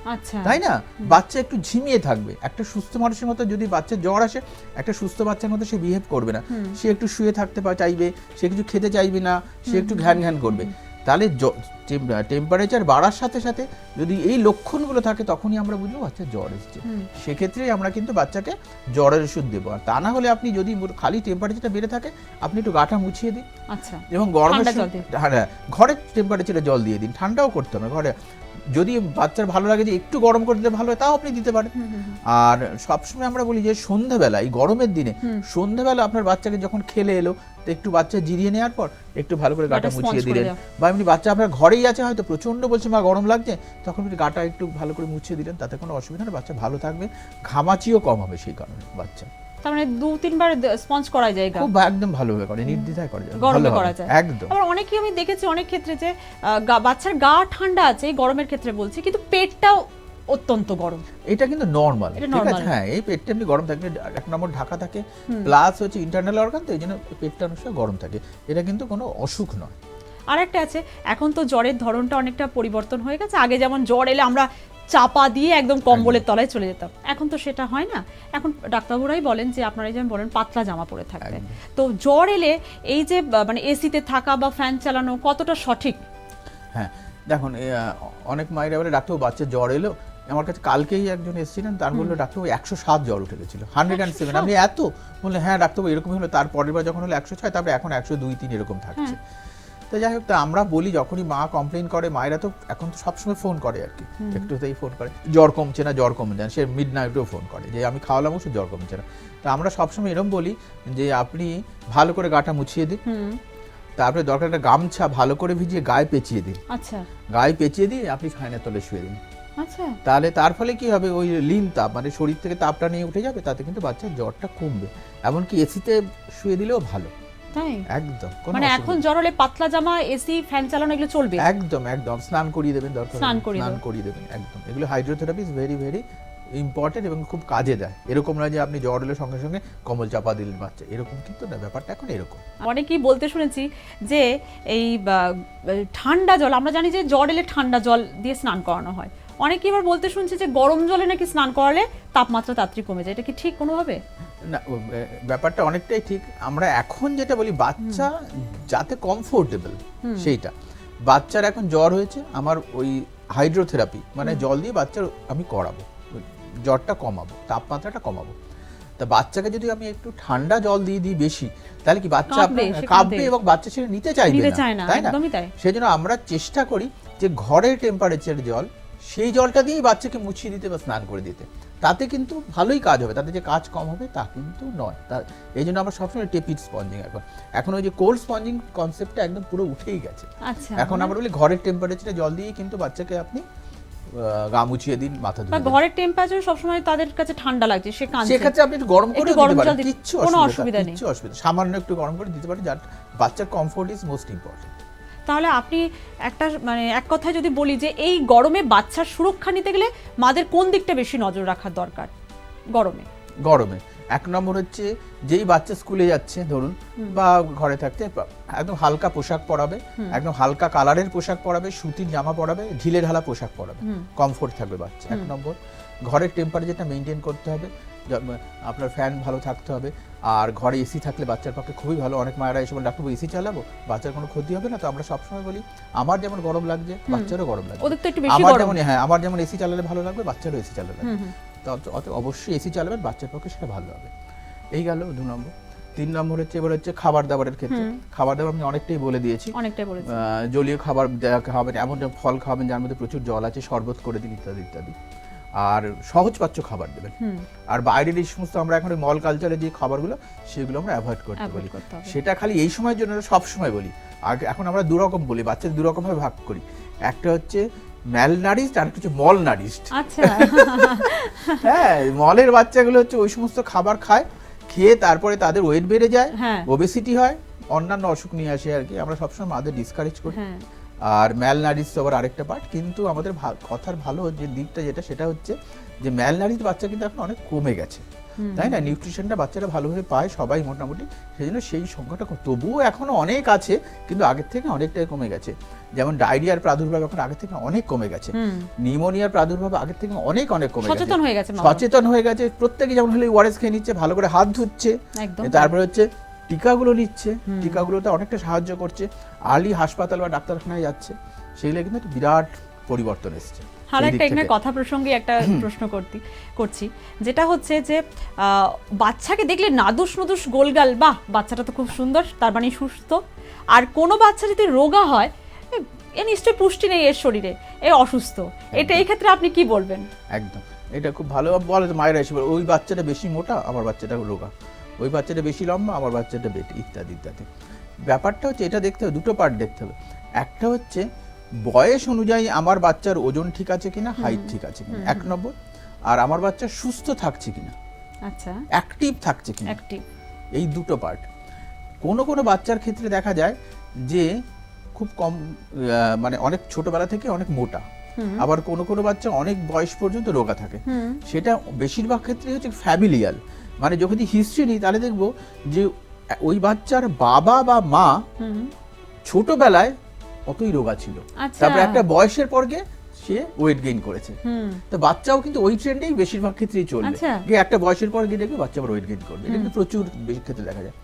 তাই না? বাচ্চা একটু ঝিমিয়ে থাকবে। একটা সুস্থ মানুষের মতো যদি বাচ্চার জ্বর আসে, একটা সুস্থ বাচ্চার মতো সে বিহেভ করবে না, সে একটু শুয়ে থাকতে চাইবে, সে কিছু খেতে চাইবে না, সে একটু ঘ্যান ঘ্যান করবে। তাহলে টেম্পারেচার বাড়ার সাথে সাথে যদি এই লক্ষণগুলো থাকে তখনই আমরা বুঝবো বাচ্চা জ্বর এসছে। সেক্ষেত্রেই আমরা কিন্তু বাচ্চাকে জ্বরের ওষুধ দেবো। আর তা না হলে আপনি যদি খালি টেম্পারেচারটা বেড়ে থাকে আপনি একটু গাটা মুছিয়ে দিন। আচ্ছা, এবং গরমের হ্যাঁ ঘরের টেম্পারেচারে জল দিয়ে দিন, ঠান্ডাও করতে হবে ঘরে। যদি বাচ্চার ভালো লাগে যে একটু গরম করে দিলে ভালো হয় তাও আপনি দিতে পারেন। আর সবসময় আমরা বলি যে সন্ধ্যাবেলা, এই গরমের দিনে সন্ধ্যাবেলা আপনার বাচ্চাকে যখন খেলে এলো তো একটু বাচ্চা জিরিয়ে নেওয়ার পর একটু ভালো করে গাটা মুছিয়ে দিলেন, বা এমনি বাচ্চা আপনার ঘরেই আছে হয়তো প্রচন্ড বলছে মা গরম লাগছে, তখন একটু গাটা একটু ভালো করে মুছিয়ে দিলেন, তাতে কোনো অসুবিধা নেই, বাচ্চা ভালো থাকবে, ঘামাচিও কম হবে সেই কারণে বাচ্চা। তার মানে 2-3 বার স্পঞ্জ করা যায়, খুব একদম ভালোভাবে করে, নির্দ্বিধায় করা যায়, গরমে করা যায় একদম। আবার অনেকেই আমি দেখেছি অনেক ক্ষেত্রে যে বাচ্চার গা ঠান্ডা আছে, এই গরমের ক্ষেত্রে বলছি, কিন্তু পেটটাও অত্যন্ত গরম। এটা কিন্তু নরমাল, ঠিক আছে, হ্যাঁ এই পেটটা এমনি গরম থাকে, এক নম্বর ঢাকা থাকে, প্লাস হচ্ছে ইন্টারনাল অর্গান, তো এই জন্য পেটটা অনেক সময় গরম থাকে, এটা কিন্তু কোনো অসুখ নয়। আর একটা আছে, এখন তো জ্বরের ধরনটা অনেকটা পরিবর্তন হয়ে গেছে। আগে যেমন জ্বর এলে আমরা চাপা দিয়ে একদম কম্বলের তলায় চলে যেতাম, এখন তো সেটা হয় না। এখন ডাক্তারবাবুরাই বলেন যে আপনারা যেমন বলেন পাতলা জামা পরে থাকবে। তো জ্বর এলে এই যে মানে এসিতে থাকা বা ফ্যান চালানো কতটা সঠিক? হ্যাঁ দেখুন, অনেক মায়েরা বলে ডাক্তারবাবু বাচ্চা জ্বর এলো, আমার কাছে কালকেই একজন এসেছিলেন, তার বললো ডাক্তারবাবু 107 জ্বর উঠে গেছিল, 107। আমি এত বললে হ্যাঁ ডাক্তারবাবু এরকমই হলো, তার পরের বার যখন হলো 106, তারপরে এখন 102-3 এরকম থাকছে। তো যাই হোক, তা আমরা বলি যখনই মা কমপ্লেন করে, মায়েরা তো এখন তো সবসময় ফোন করে আর কি, একটুতেই ফোন করে জ্বর কমছে না, জ্বর কমছে না, সে মিড নাইটেও ফোন করে যে আমি খাওয়ালাম ওষুধ জ্বর কমছে না। তো আমরা সবসময় এরকম বলি যে আপনি ভালো করে গাটা মুছিয়ে দিন, তারপরে দরকার একটা গামছা ভালো করে ভিজিয়ে গায়ে পেঁচিয়ে দিন। আচ্ছা, গায়ে পেঁচিয়ে দিয়ে আপনি ফ্যানের তলে শুয়ে দিন। আচ্ছা, তাহলে তার ফলে কি হবে, ওই লিন তাপ মানে শরীর থেকে তাপটা নিয়ে উঠে যাবে, তাতে কিন্তু বাচ্চার জ্বরটা কমবে। এমনকি এসিতে শুয়ে দিলেও ভালো। তাই একদম, মানে এখন জ্বর হলে পাতলা জামা, এসি, ফ্যান চালানো এগুলো চলবে? একদম একদম, স্নান করিয়ে দেবেন, দরকার স্নান করিয়ে দেবেন একদম। এগুলো hydrotherapy is very very important এবং খুব কাজে দেয়। এরকম নয় যে আপনি জ্বর হলে সঙ্গে সঙ্গে কম্বল চাপা দিলেন বাচ্চা, এরকম কিন্তু না, ব্যাপারটা এখন এরকম। অনেকেই বলতে শুনেছি যে এই ঠান্ডা জল, আমরা জানি যে জ্বর এলে ঠান্ডা জল দিয়ে স্নান করানো হয়, অনেকেই এবার বলতে শুনছি যে গরম জলে নাকি স্নান করালে তাপমাত্রা তাড়াতাড়ি কমে যায়, এটা কি ঠিক কোনোভাবে? না, ব্যাপারটা অনেকটাই ঠিক। আমরা এখন যেটা বলি বাচ্চা যাতে কমফোর্টেবল, সেইটা বাচ্চার এখন জ্বর হয়েছে, আমার ওই হাইড্রোথেরাপি মানে জল দিয়ে বাচ্চার আমি করাবো, জ্বরটা কমাবো, তাপমাত্রাটা কমাবো। তা বাচ্চাকে যদি আমি একটু ঠান্ডা জল দিয়ে দিই বেশি, তাহলে কি বাচ্চা কাঁপবে এবং বাচ্চা সেটা নিতে চাইবে না, তাই না? সেই জন্য আমরা চেষ্টা করি যে ঘরের টেম্পারেচার জল, সেই জলটা দিয়েই বাচ্চাকে মুছিয়ে দিতে বা স্নান করে দিতে, তাতে কিন্তু ভালোই কাজ হবে, তাতে যে কাজ কম হবে তা কিন্তু নয়। এই জন্য আমরা সবসময় টেপিড স্পঞ্জিং, এখন ওই যে কোল্ড স্পঞ্জিং কনসেপ্টটা একদম পুরো উঠেই গেছে। এখন আমরা বলি ঘরের টেম্পারেচারে জল দিয়ে কিন্তু বাচ্চাকে আপনি গা মুছিয়ে দিন, মাথা ধুয়ে দিন। ঘরের টেম্পারেচার সবসময় তাদের কাছে ঠান্ডা লাগছে, সে কাঁদছে, সেক্ষেত্রে আপনি একটু গরম করে দিতে পারেন, কিচ্ছু অসুবিধা নেই, সামান্য একটু গরম করে দিতে পারেন, যার বাচ্চার কমফোর্ট ইজ মোস্ট ইম্পর্টেন্ট। তাহলে আপনি একটা মানে এক কথায় যদি বলি যে এই গরমে বাচ্চার সুরক্ষা নিতে গেলে মাদের কোন দিকটা বেশি নজর রাখার দরকার? গরমে এক নম্বর হচ্ছে যেই বাচ্চা স্কুলে যাচ্ছে ধরুন বা ঘরে থাকতে, একদম হালকা পোশাক পরাবে, একদম হালকা কালারের পোশাক পরাবে, সুতির জামা পরাবে, ঢিলে ঢালা পোশাক পরাবে, কমফোর্ট থাকবে বাচ্চা। এক নম্বর, ঘরের টেম্পারেচারটা মেনটেন করতে হবে, আপনার ফ্যান ভালো থাকতে হবে, আর ঘরে এসি থাকলে বাচ্চার পক্ষে খুবই ভালো। অনেক মায়েরা এসে বলে ডাক্তারবাবু এসি চালাবো, বাচ্চার কোনো ক্ষতি হবে না? তো আমরা সবসময় বলি আমার যেমন গরম লাগছে বাচ্চারও গরম লাগবে, আমার যেমন এসি চালালে ভালো লাগবে বাচ্চারও এসি চালালে লাগবে, তো অবশ্যই এসি চালাবেন, বাচ্চার পক্ষে সেটা ভালো হবে। এই গেল 2 নম্বর। 3 নম্বর হচ্ছে এবার হচ্ছে খাবার দাবারের ক্ষেত্রে। খাবার দাবার আমি অনেকটাই বলে দিয়েছি, জলীয় খাবার খাওয়াবেন, এমন ফল খাওয়াবেন যার মধ্যে প্রচুর জল আছে, শরবত করে দিন, ইত্যাদি ইত্যাদি। আর সহজপাচ্য খাবার দেবেন। আর বাইরের এই সমস্ত আমরা এখন মল কালচারে যে খাবারগুলো সেগুলো আমরা অ্যাভয়েড করতে বলি, সেটা খালি এই সময়ের জন্য সব সময় বলি। আর এখন আমরা 2 রকম বলি, বাচ্চাদের 2 রকম ভাবে ভাগ করি, একটা হচ্ছে ম্যালনারিশড আর একটা হচ্ছে মলনারিশড। আচ্ছা, হ্যাঁ, মলের বাচ্চাগুলো হচ্ছে ওই সমস্ত খাবার খায়, খেয়ে তারপরে তাদের ওয়েট বেড়ে যায়, ওবেসিটি হয়, অন্যান্য অসুখ নিয়ে আসে আর কি। আমরা সবসময় মাদের ডিসকারেজ করি। আর ম্যালনারিশ তো আবার আরেকটা পার্ট, কিন্তু আমাদের কথার ভালো যে দিকটা সেটা হচ্ছে যে ম্যালনারিশ বাচ্চা কিন্তু এখন অনেক কমে গেছে, তাই না? নিউট্রিশনটা বাচ্চারা ভালোভাবে পায় সবাই মোটামুটি, সেই জন্য সেই সংখ্যাটা তবুও এখনো অনেক আছে, কিন্তু আগের থেকে অনেকটাই কমে গেছে। যেমন ডায়রিয়ার প্রাদুর্ভাব এখন আগের থেকে অনেক কমে গেছে, নিউমোনিয়ার প্রাদুর্ভাব আগের থেকে অনেক কমে গেছে, সচেতন হয়ে গেছে। প্রত্যেকে যেমন হলে ওআরএস খেয়ে নিচ্ছে, ভালো করে হাত ধুচ্ছে, তারপরে হচ্ছে টিকাগুলো নিচ্ছে, টিকাগুলোতে অনেকটা সাহায্য করছে, আর্লি হাসপাতাল বা ডাক্তারখানায় যাচ্ছে, সেগুলো কিন্তু একটা বিরাট পরিবর্তন এসছে। আর একটা এখানে কথা প্রসঙ্গে একটা প্রশ্ন করছি, যেটা হচ্ছে যে বাচ্চাকে দেখলে নাদুস নুদুস গোলগাল, বাহ বাচ্চাটা তো খুব সুন্দর, তার মানে সুস্থ। আর কোনো বাচ্চা যদি রোগা হয়, এ নিশ্চয়ই পুষ্টি নেই এর শরীরে, এ অসুস্থ, এটা এই ক্ষেত্রে আপনি কি বলবেন? একদম, এটা খুব ভালো বলে মায়েরা এসে বলে, ওই বাচ্চাটা বেশি মোটা, আমার বাচ্চাটা রোগা, ওই বাচ্চাটা বেশি লম্বা, আমার বাচ্চাটা বেটে, ইত্যাদি ইত্যাদি। ব্যাপারটা হচ্ছে এটা দেখতে হবে, দুটো পার্ট দেখতে হবে। একটা হচ্ছে বয়স অনুযায়ী আমার বাচ্চার ওজন ঠিক আছে কিনা, হাইট ঠিক আছে কিনা, 1 নম্বর। আর আমার বাচ্চা সুস্থ থাকছে কিনা, আচ্ছা, অ্যাক্টিভ থাকছে কিনা, এই দুটো পার্ট। কোনো কোনো বাচ্চার ক্ষেত্রে দেখা যায় যে খুব কম, মানে অনেক ছোটবেলা থেকে অনেক মোটা, আবার কোনো কোনো বাচ্চা অনেক বয়স পর্যন্ত রোগা থাকে। সেটা বেশিরভাগ ক্ষেত্রে হচ্ছে ফ্যামিলিয়াল, মানে যখন হিস্ট্রি নিই তাহলে দেখবো যে ওই বাচ্চার বাবা বা মা ছোটবেলায় অতই রোগা ছিল, তারপরে একটা বয়সের পর গিয়ে সে ওয়েট গেইন করেছে। তো বাচ্চাও কিন্তু ওই ট্রেন্ডেই বেশিরভাগ ক্ষেত্রেই চলবে, গিয়ে একটা বয়সের পর গিয়ে দেখবে বাচ্চা আবার ওয়েট গেইন করবে। এটা কিন্তু প্রচুর বেশি ক্ষেত্রে দেখা যায়।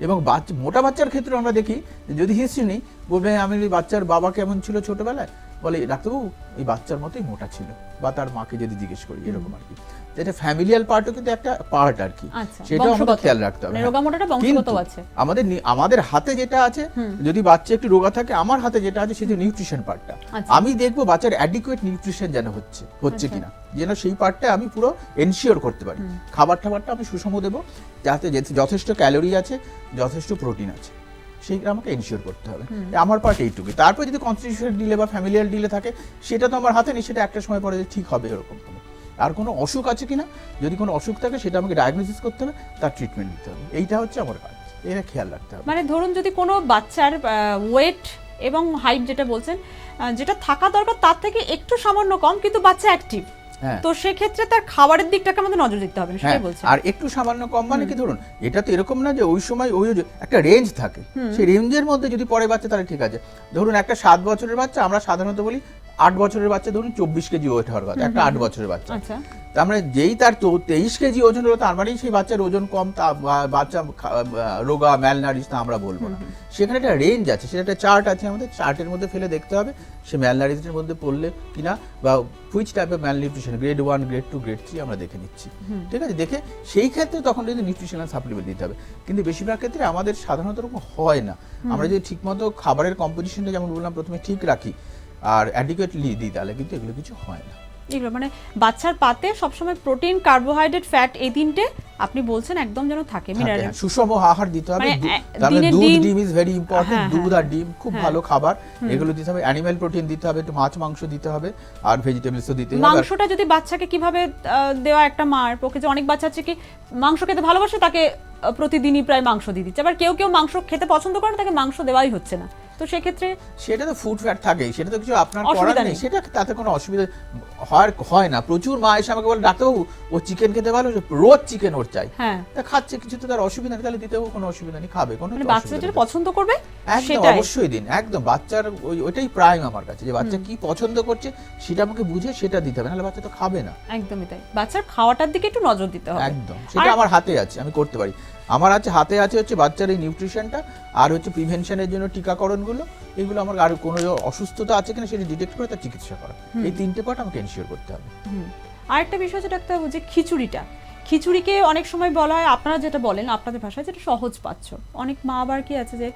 এবং মোটা বাচ্চার ক্ষেত্রে আমরা দেখি, যদি হিস্ট্রি নেই বলবে আমি বাচ্চার বাবা কেমন ছিল ছোটবেলায়, বলে ডাক্তারবাবু এই বাচ্চার মতোই মোটা ছিল, বা তার মাকে যদি জিজ্ঞেস করি, এরকম আর কি। এটা ফ্যামিলিয়াল পার্টও কিন্তু একটা পার্ট আর কি, সেটাও আমাদের খেয়াল রাখতে হবে। কিন্তু আমাদের হাতে যেটা আছে, যদি বাচ্চা একটু রোগা থাকে, আমার হাতে যেটা আছে সেটা নিউট্রিশন পার্টটা। আমি দেখবো বাচ্চার অ্যাডিকুয়েট নিউট্রিশন যেন হচ্ছে কিনা, যেন সেই পার্টটা আমি পুরো এনশিওর করতে পারি। খাবারটা আমি সুষম দেবো, যাতে যথেষ্ট ক্যালোরি আছে, যথেষ্ট প্রোটিন আছে, সেইটা আমাকে এনশিওর করতে হবে। আমার পার্ট এইটুকু। তারপর যদি কনস্টিটিউশনাল ডিলে বা ফ্যামিলিয়াল ডিলে থাকে, সেটা তো আমার হাতে নেই, সেটা একটা সময় পরে ঠিক হবে এরকম হবে। আর কোনো অসুখ আছে কিনা, যদি কোনো অসুখ থাকে সেটা আমাকে ডায়াগনোসিস করতে হবে, তার ট্রিটমেন্ট দিতে হবে। এইটা হচ্ছে আমার কাজ, এটা খেয়াল রাখতে হবে। মানে ধরুন যদি কোনো বাচ্চার ওয়েট এবং হাইট যেটা বলছেন, যেটা থাকা দরকার তার থেকে একটু সামান্য কম, কিন্তু বাচ্চা অ্যাক্টিভ, তো সেক্ষেত্রে তার খাবারের দিকটাকে আমাদের নজর দিতে হবে, সেটাই বলছেন। আর একটু সামান্য কম মানে কি, ধরুন এটা তো এরকম না যে ওই সময় ওই একটা রেঞ্জ থাকে, সেই রেঞ্জের মধ্যে যদি পরে বাচ্চা তাহলে ঠিক আছে। ধরুন একটা 7 বছরের বাচ্চা, আমরা সাধারণত বলি 8 বছরের বাচ্চা ধরুন 24 কেজি ওয়েট হওয়ার কথা, একটা 8 বছরের বাচ্চা। আমরা যেই তার 23 কেজি ওজন হলো, তার মানেই সেই বাচ্চার ওজন কম, বাচ্চা রোগা, ম্যালনারিশ তা আমরা বলবো না। সেখানে একটা রেঞ্জ আছে, সেটা একটা চার্ট আছে, আমাদের চার্টের মধ্যে ফেলে দেখতে হবে সে ম্যালনারিশনের মধ্যে পড়লে কিনা, বা which type of malnutrition, grade 1, grade 2, grade 3 আমরা দেখে নিচ্ছি, ঠিক আছে। দেখে সেই ক্ষেত্রে তখন যদি নিউট্রিশনাল সাপ্লিমেন্ট দিতে হবে। কিন্তু বেশিরভাগ ক্ষেত্রে আমাদের সাধারণত এরকম হয় না। আমরা যদি ঠিকমতো খাবারের কম্পোজিশনটা, যেমন বললাম প্রথমে, ঠিক রাখি আর অ্যাডিকুয়েটলি দিই, তাহলে কিন্তু এগুলো কিছু হয় না। এগুলো মানে বাচ্চার পাতে সবসময় প্রোটিন, কার্বোহাইড্রেট, ফ্যাট, এই তিনটে আপনি বলছেন একদম যেন থাকে, মিনারেল, সুষম আহার দিতে হবে। তাহলে দুধ, ডিম ইজ ভেরি ইম্পর্টেন্ট, দুধ আর ডিম খুব ভালো খাবার, এগুলো দিতে হবে। অ্যানিমাল প্রোটিন দিতে হবে, একটু মাছ মাংস দিতে হবে, আর ভেজিটেবলসও দিতে হবে। মাংসটা যদি বাচ্চাকে কিভাবে দেওয়া একটা মার পক্ষে, যে অনেক বাচ্চা আছে কি মাংস খেতে ভালোবাসে, তাকে প্রতিদিনই প্রায় মাংস দিয়ে দিচ্ছে, আবার কেউ কেউ মাংস খেতে পছন্দ করে না, তাকে মাংস দেওয়াই হচ্ছে না, তো সেক্ষেত্রে সেটা তো ফুড ফ্যাট থাকে, সেটা তো কিছু আপনার করার নেই, সেটা তাতে কোনো অসুবিধা হয় না। প্রচুর মা এসে আমাকে বলে, ডাক্তারবাবু ও চিকেন খেতে ভালো, রোজ চিকেন ওর চাই, তা খাচ্ছে, কিছু তো তার অসুবিধা নেই, তাহলে দিতেও কোনো অসুবিধা নেই, খাবে, কোনো বাচ্চা যেটা পছন্দ করবে একদম অবশ্যই দিন। একদম বাচ্চার ওইটাই প্রাইম আমার কাছে, যে বাচ্চা কি পছন্দ করছে সেটা আমাকে বুঝে সেটা দিতে হবে, নাহলে বাচ্চা তো খাবে না। একদমই তাই, বাচ্চার খাওয়াটার দিকে একটু নজর দিতে হবে। একদম, সেটা আমার হাতে আছে, আমি করতে পারি। আমার হাতে আছে হচ্ছে বাচ্চার এই নিউট্রিশনটা, আর হচ্ছে প্রিভেনশনের জন্য টিকাকরণগুলো, এগুলো আমার। আর কোনো অসুস্থতা আছে কিনা সেটা ডিটেক্ট করে তার চিকিৎসা করা, এই তিনটে পার্ট আমাকে এনশিওর করতে হবে। আরেকটা বিষয় যেটা একটা যে খিচুড়িকে অনেক সময় বলা হয়, আপনারা যেটা বলেন আপনাদের ভাষায়, যেটা সহজ পাচ্ছ। অনেক মা আবার কি আছে যে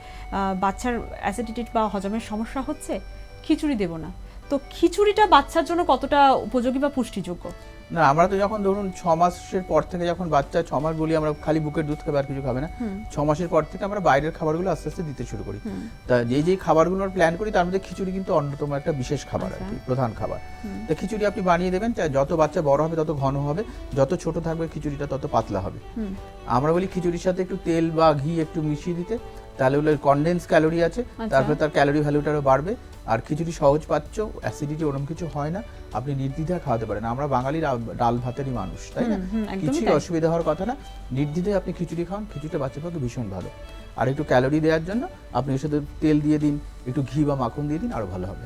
বাচ্চার অ্যাসিডিটি বা হজমের সমস্যা হচ্ছে, খিচুড়ি দেব না, তো খিচুড়িটা বাচ্চার জন্য কতটা উপযোগী বা পুষ্টিযোগ্য? না, আমরা তো যখন ধরুন 6 মাসের পর থেকে, যখন বাচ্চা 6 মাস বলি আমরা খালি বুকের দুধ খাবে আর কিছু খাবে না, 6 মাসের পর থেকে আমরা বাইরের খাবারগুলো আস্তে আস্তে দিতে শুরু করি। তা যেই খাবারগুলো প্ল্যান করি, তার মধ্যে খিচুড়ি কিন্তু অন্যতম একটা বিশেষ খাবার আর কি, প্রধান খাবার। তো খিচুড়ি আপনি বানিয়ে দেবেন, যত বাচ্চা বড় হবে তত ঘন হবে, যত ছোট থাকবে খিচুড়িটা তত পাতলা হবে। আমরা বলি খিচুড়ির সাথে একটু তেল বা ঘি একটু মিশিয়ে দিতে, তাহলে ওগুলো কনডেন্স ক্যালোরি আছে, তারপরে তার ক্যালোরি ভ্যালুটারও বাড়বে। আর খিচুড়ি সহজ পাচ্ছ, অ্যাসিডিটি ওরকম কিছু হয় না, আপনি নির্দ্বিধায় খাওয়াতে পারেন। আমরা বাঙালি ডাল ভাতেরই মানুষ, তাই না? কিছুই অসুবিধা হওয়ার কথা না, নির্দ্বিধায় আপনি খিচুড়ি খান, খিচুড়িটা বাচ্চার পক্ষে ভীষণ ভালো। আর একটু ক্যালোরি দেওয়ার জন্য আপনি এর সাথে তেল দিয়ে দিন, একটু ঘি বা মাখন দিয়ে দিন, আরো ভালো হবে।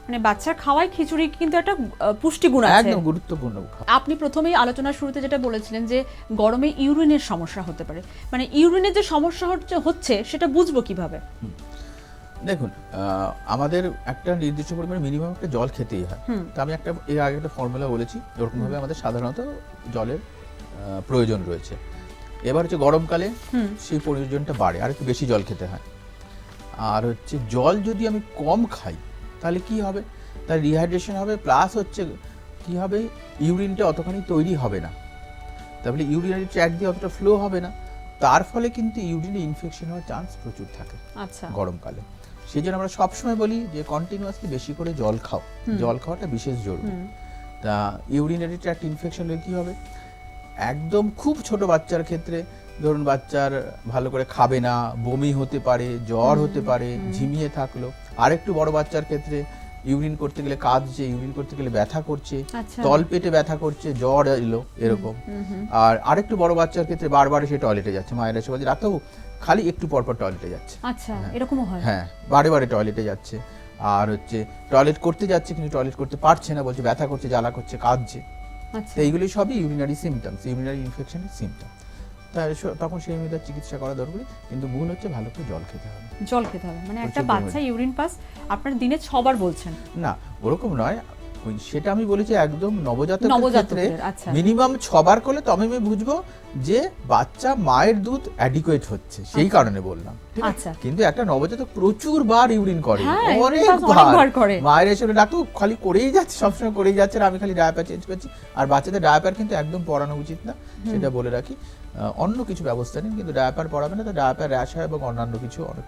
মানে বাচ্চার খাওয়ায় খিচুড়ি কিন্তু একটা পুষ্টিগুণ আছে, একদম গুরুত্বপূর্ণ। আপনি প্রথমেই আলোচনার শুরুতে যেটা বলেছিলেন যে গরমে ইউরিনের সমস্যা হতে পারে, মানে ইউরিনের যে সমস্যা হচ্ছে সেটা বুঝবো কিভাবে? দেখুন, আমাদের একটা নির্দিষ্ট পরিমাণে মিনিমাম একটা জল খেতেই হয়। তো আমি এর আগে একটা ফর্মুলা বলেছি, এরকমভাবে আমাদের সাধারণত জলের প্রয়োজন রয়েছে। এবার হচ্ছে গরমকালে সেই প্রয়োজনটা বাড়ে, আর একটু বেশি জল খেতে হয়। আর হচ্ছে জল যদি আমি কম খাই তাহলে কি হবে, তার রিহাইড্রেশন হবে, প্লাস হচ্ছে কি হবে, ইউরিনটা অতখানি তৈরি হবে না, তাহলে ইউরিনারি ট্র্যাক্ট দিয়ে অতটা ফ্লো হবে না, তার ফলে কিন্তু ইউরিনে ইনফেকশন হওয়ার চান্স প্রচুর থাকে গরমকালে। সেই জন্য আমরা সবসময় বলি যে কন্টিনিউয়াসলি বেশি করে জল খাও, জল খাওয়াটা বিশেষ জরুরি। তা ইউরিনারি ট্র্যাক্ট ইনফেকশন হলে কি হবে, একদম খুব ছোট বাচ্চার ক্ষেত্রে ধরুন বাচ্চার ভালো করে খাবে না, বমি হতে পারে, জ্বর হতে পারে, ঝিমিয়ে থাকলো। আরেকটু বড় বাচ্চার ক্ষেত্রে ইউরিন করতে গেলে কাঁদছে, ইউরিন করতে গেলে ব্যথা করছে, তল পেটে ব্যথা করছে, জ্বর এলো এরকম। আর আরেকটু বড় বাচ্চার ক্ষেত্রে বারবার সে টয়লেটে যাচ্ছে, মায়েরা এসে বলছে ডাক্তারবাবু খালি একটু পরপর টয়লেটে যাচ্ছে। আচ্ছা, এরকমও হয়? হ্যাঁ, বারে বারে টয়লেটে যাচ্ছে। আর হচ্ছে টয়লেট করতে যাচ্ছে কিন্তু টয়লেট করতে পারছে না, বলছে ব্যথা করছে, জ্বালা করছে, কাঁদছে। তো এইগুলি সবই ইউরিনারি সিমটমস, ইউরিনারি ইনফেকশনের সিমটম। তখন সেই অনুযায়ী চিকিৎসা করা দরকারি, কিন্তু মূল হচ্ছে ভালো করে জল খেতে হবে। জল খেতে হবে, মানে একটা বাচ্চা ইউরিন পাস আপনার দিনে 6 বার বলছেন? না, ওরকম নয়, সেটা আমি বলেছি একদম নবজাতকের ক্ষেত্রে মিনিমাম 6 বার করলে তবে আমি বুঝবো যে বাচ্চা মায়ের দুধ অ্যাডিকুয়েট হচ্ছে, সেই কারণে বললাম। ঠিক আছে, কিন্তু একটা নবজাতক প্রচুর বার ইউরিন করে, অনেকবার করে, মায়ের এসে ডাক্তার খালি করেই যাচ্ছে, সবসময় করেই যাচ্ছে, আমি খালি ডায়াপার চেঞ্জ করছি। আর বাচ্চাদের ডায়াপার কিন্তু একদম পরানো উচিত না, সেটা বলে রাখি। অন্য কিছু ব্যবস্থা নেই, কিন্তু ডায়াপার পরাবে না, তো ডায়াপার র্যাশ হয় এবং অন্যান্য কিছু অনেক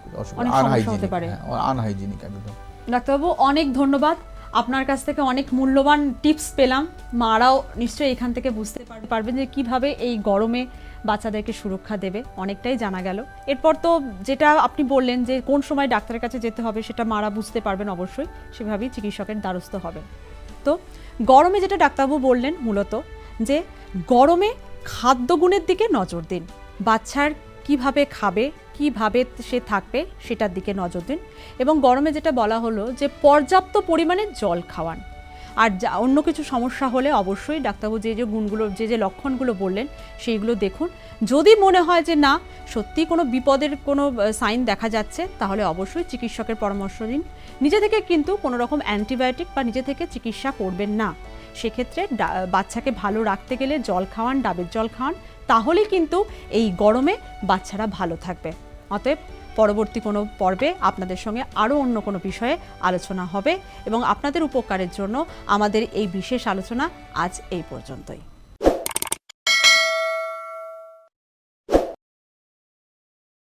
আনহাইজিনিক একদম। ডাক্তারবাবু অনেক ধন্যবাদ, আপনার কাছ থেকে অনেক মূল্যবান টিপস পেলাম। মারাও নিশ্চয়ই এখান থেকে বুঝতে পারবেন যে কিভাবে এই গরমে বাচ্চাদেরকে সুরক্ষা দেবে, অনেকটাই জানা গেল। এরপর তো যেটা আপনি বললেন যে কোন সময় ডাক্তারের কাছে যেতে হবে সেটা মারা বুঝতে পারবেন, অবশ্যই সেভাবেই চিকিৎসকের দ্বারস্থ হবেন। তো গরমে যেটা ডাক্তারবাবু বললেন মূলত যে গরমে খাদ্যগুণের দিকে নজর দিন, বাচ্চার কিভাবে খাবে, কিভাবে সে থাকবে সেটার দিকে নজর দিন, এবং গরমে যেটা বলা হলো যে পর্যাপ্ত পরিমাণে জল খাওয়ান। আর অন্য কিছু সমস্যা হলে অবশ্যই ডাক্তারবাবু যে গুণগুলো, যে লক্ষণগুলো বললেন সেইগুলো দেখুন। যদি মনে হয় যে না সত্যি কোনো বিপদের কোনো সাইন দেখা যাচ্ছে, তাহলে অবশ্যই চিকিৎসকের পরামর্শ নিন। নিজে থেকে কিন্তু কোনো রকম অ্যান্টিবায়োটিক বা নিজে থেকে চিকিৎসা করবেন না। সেক্ষেত্রে বাচ্চাকে ভালো রাখতে গেলে জল খাওয়ান, ডাবের জল খাওয়ান, তাহলেই কিন্তু এই গরমে বাচ্চারা ভালো থাকবে। অতএব পরবর্তী কোনো পর্বে আপনাদের সঙ্গে আরও অন্য কোনো বিষয়ে আলোচনা হবে, এবং আপনাদের উপকারের জন্য আমাদের এই বিশেষ আলোচনা আজ এই পর্যন্তই।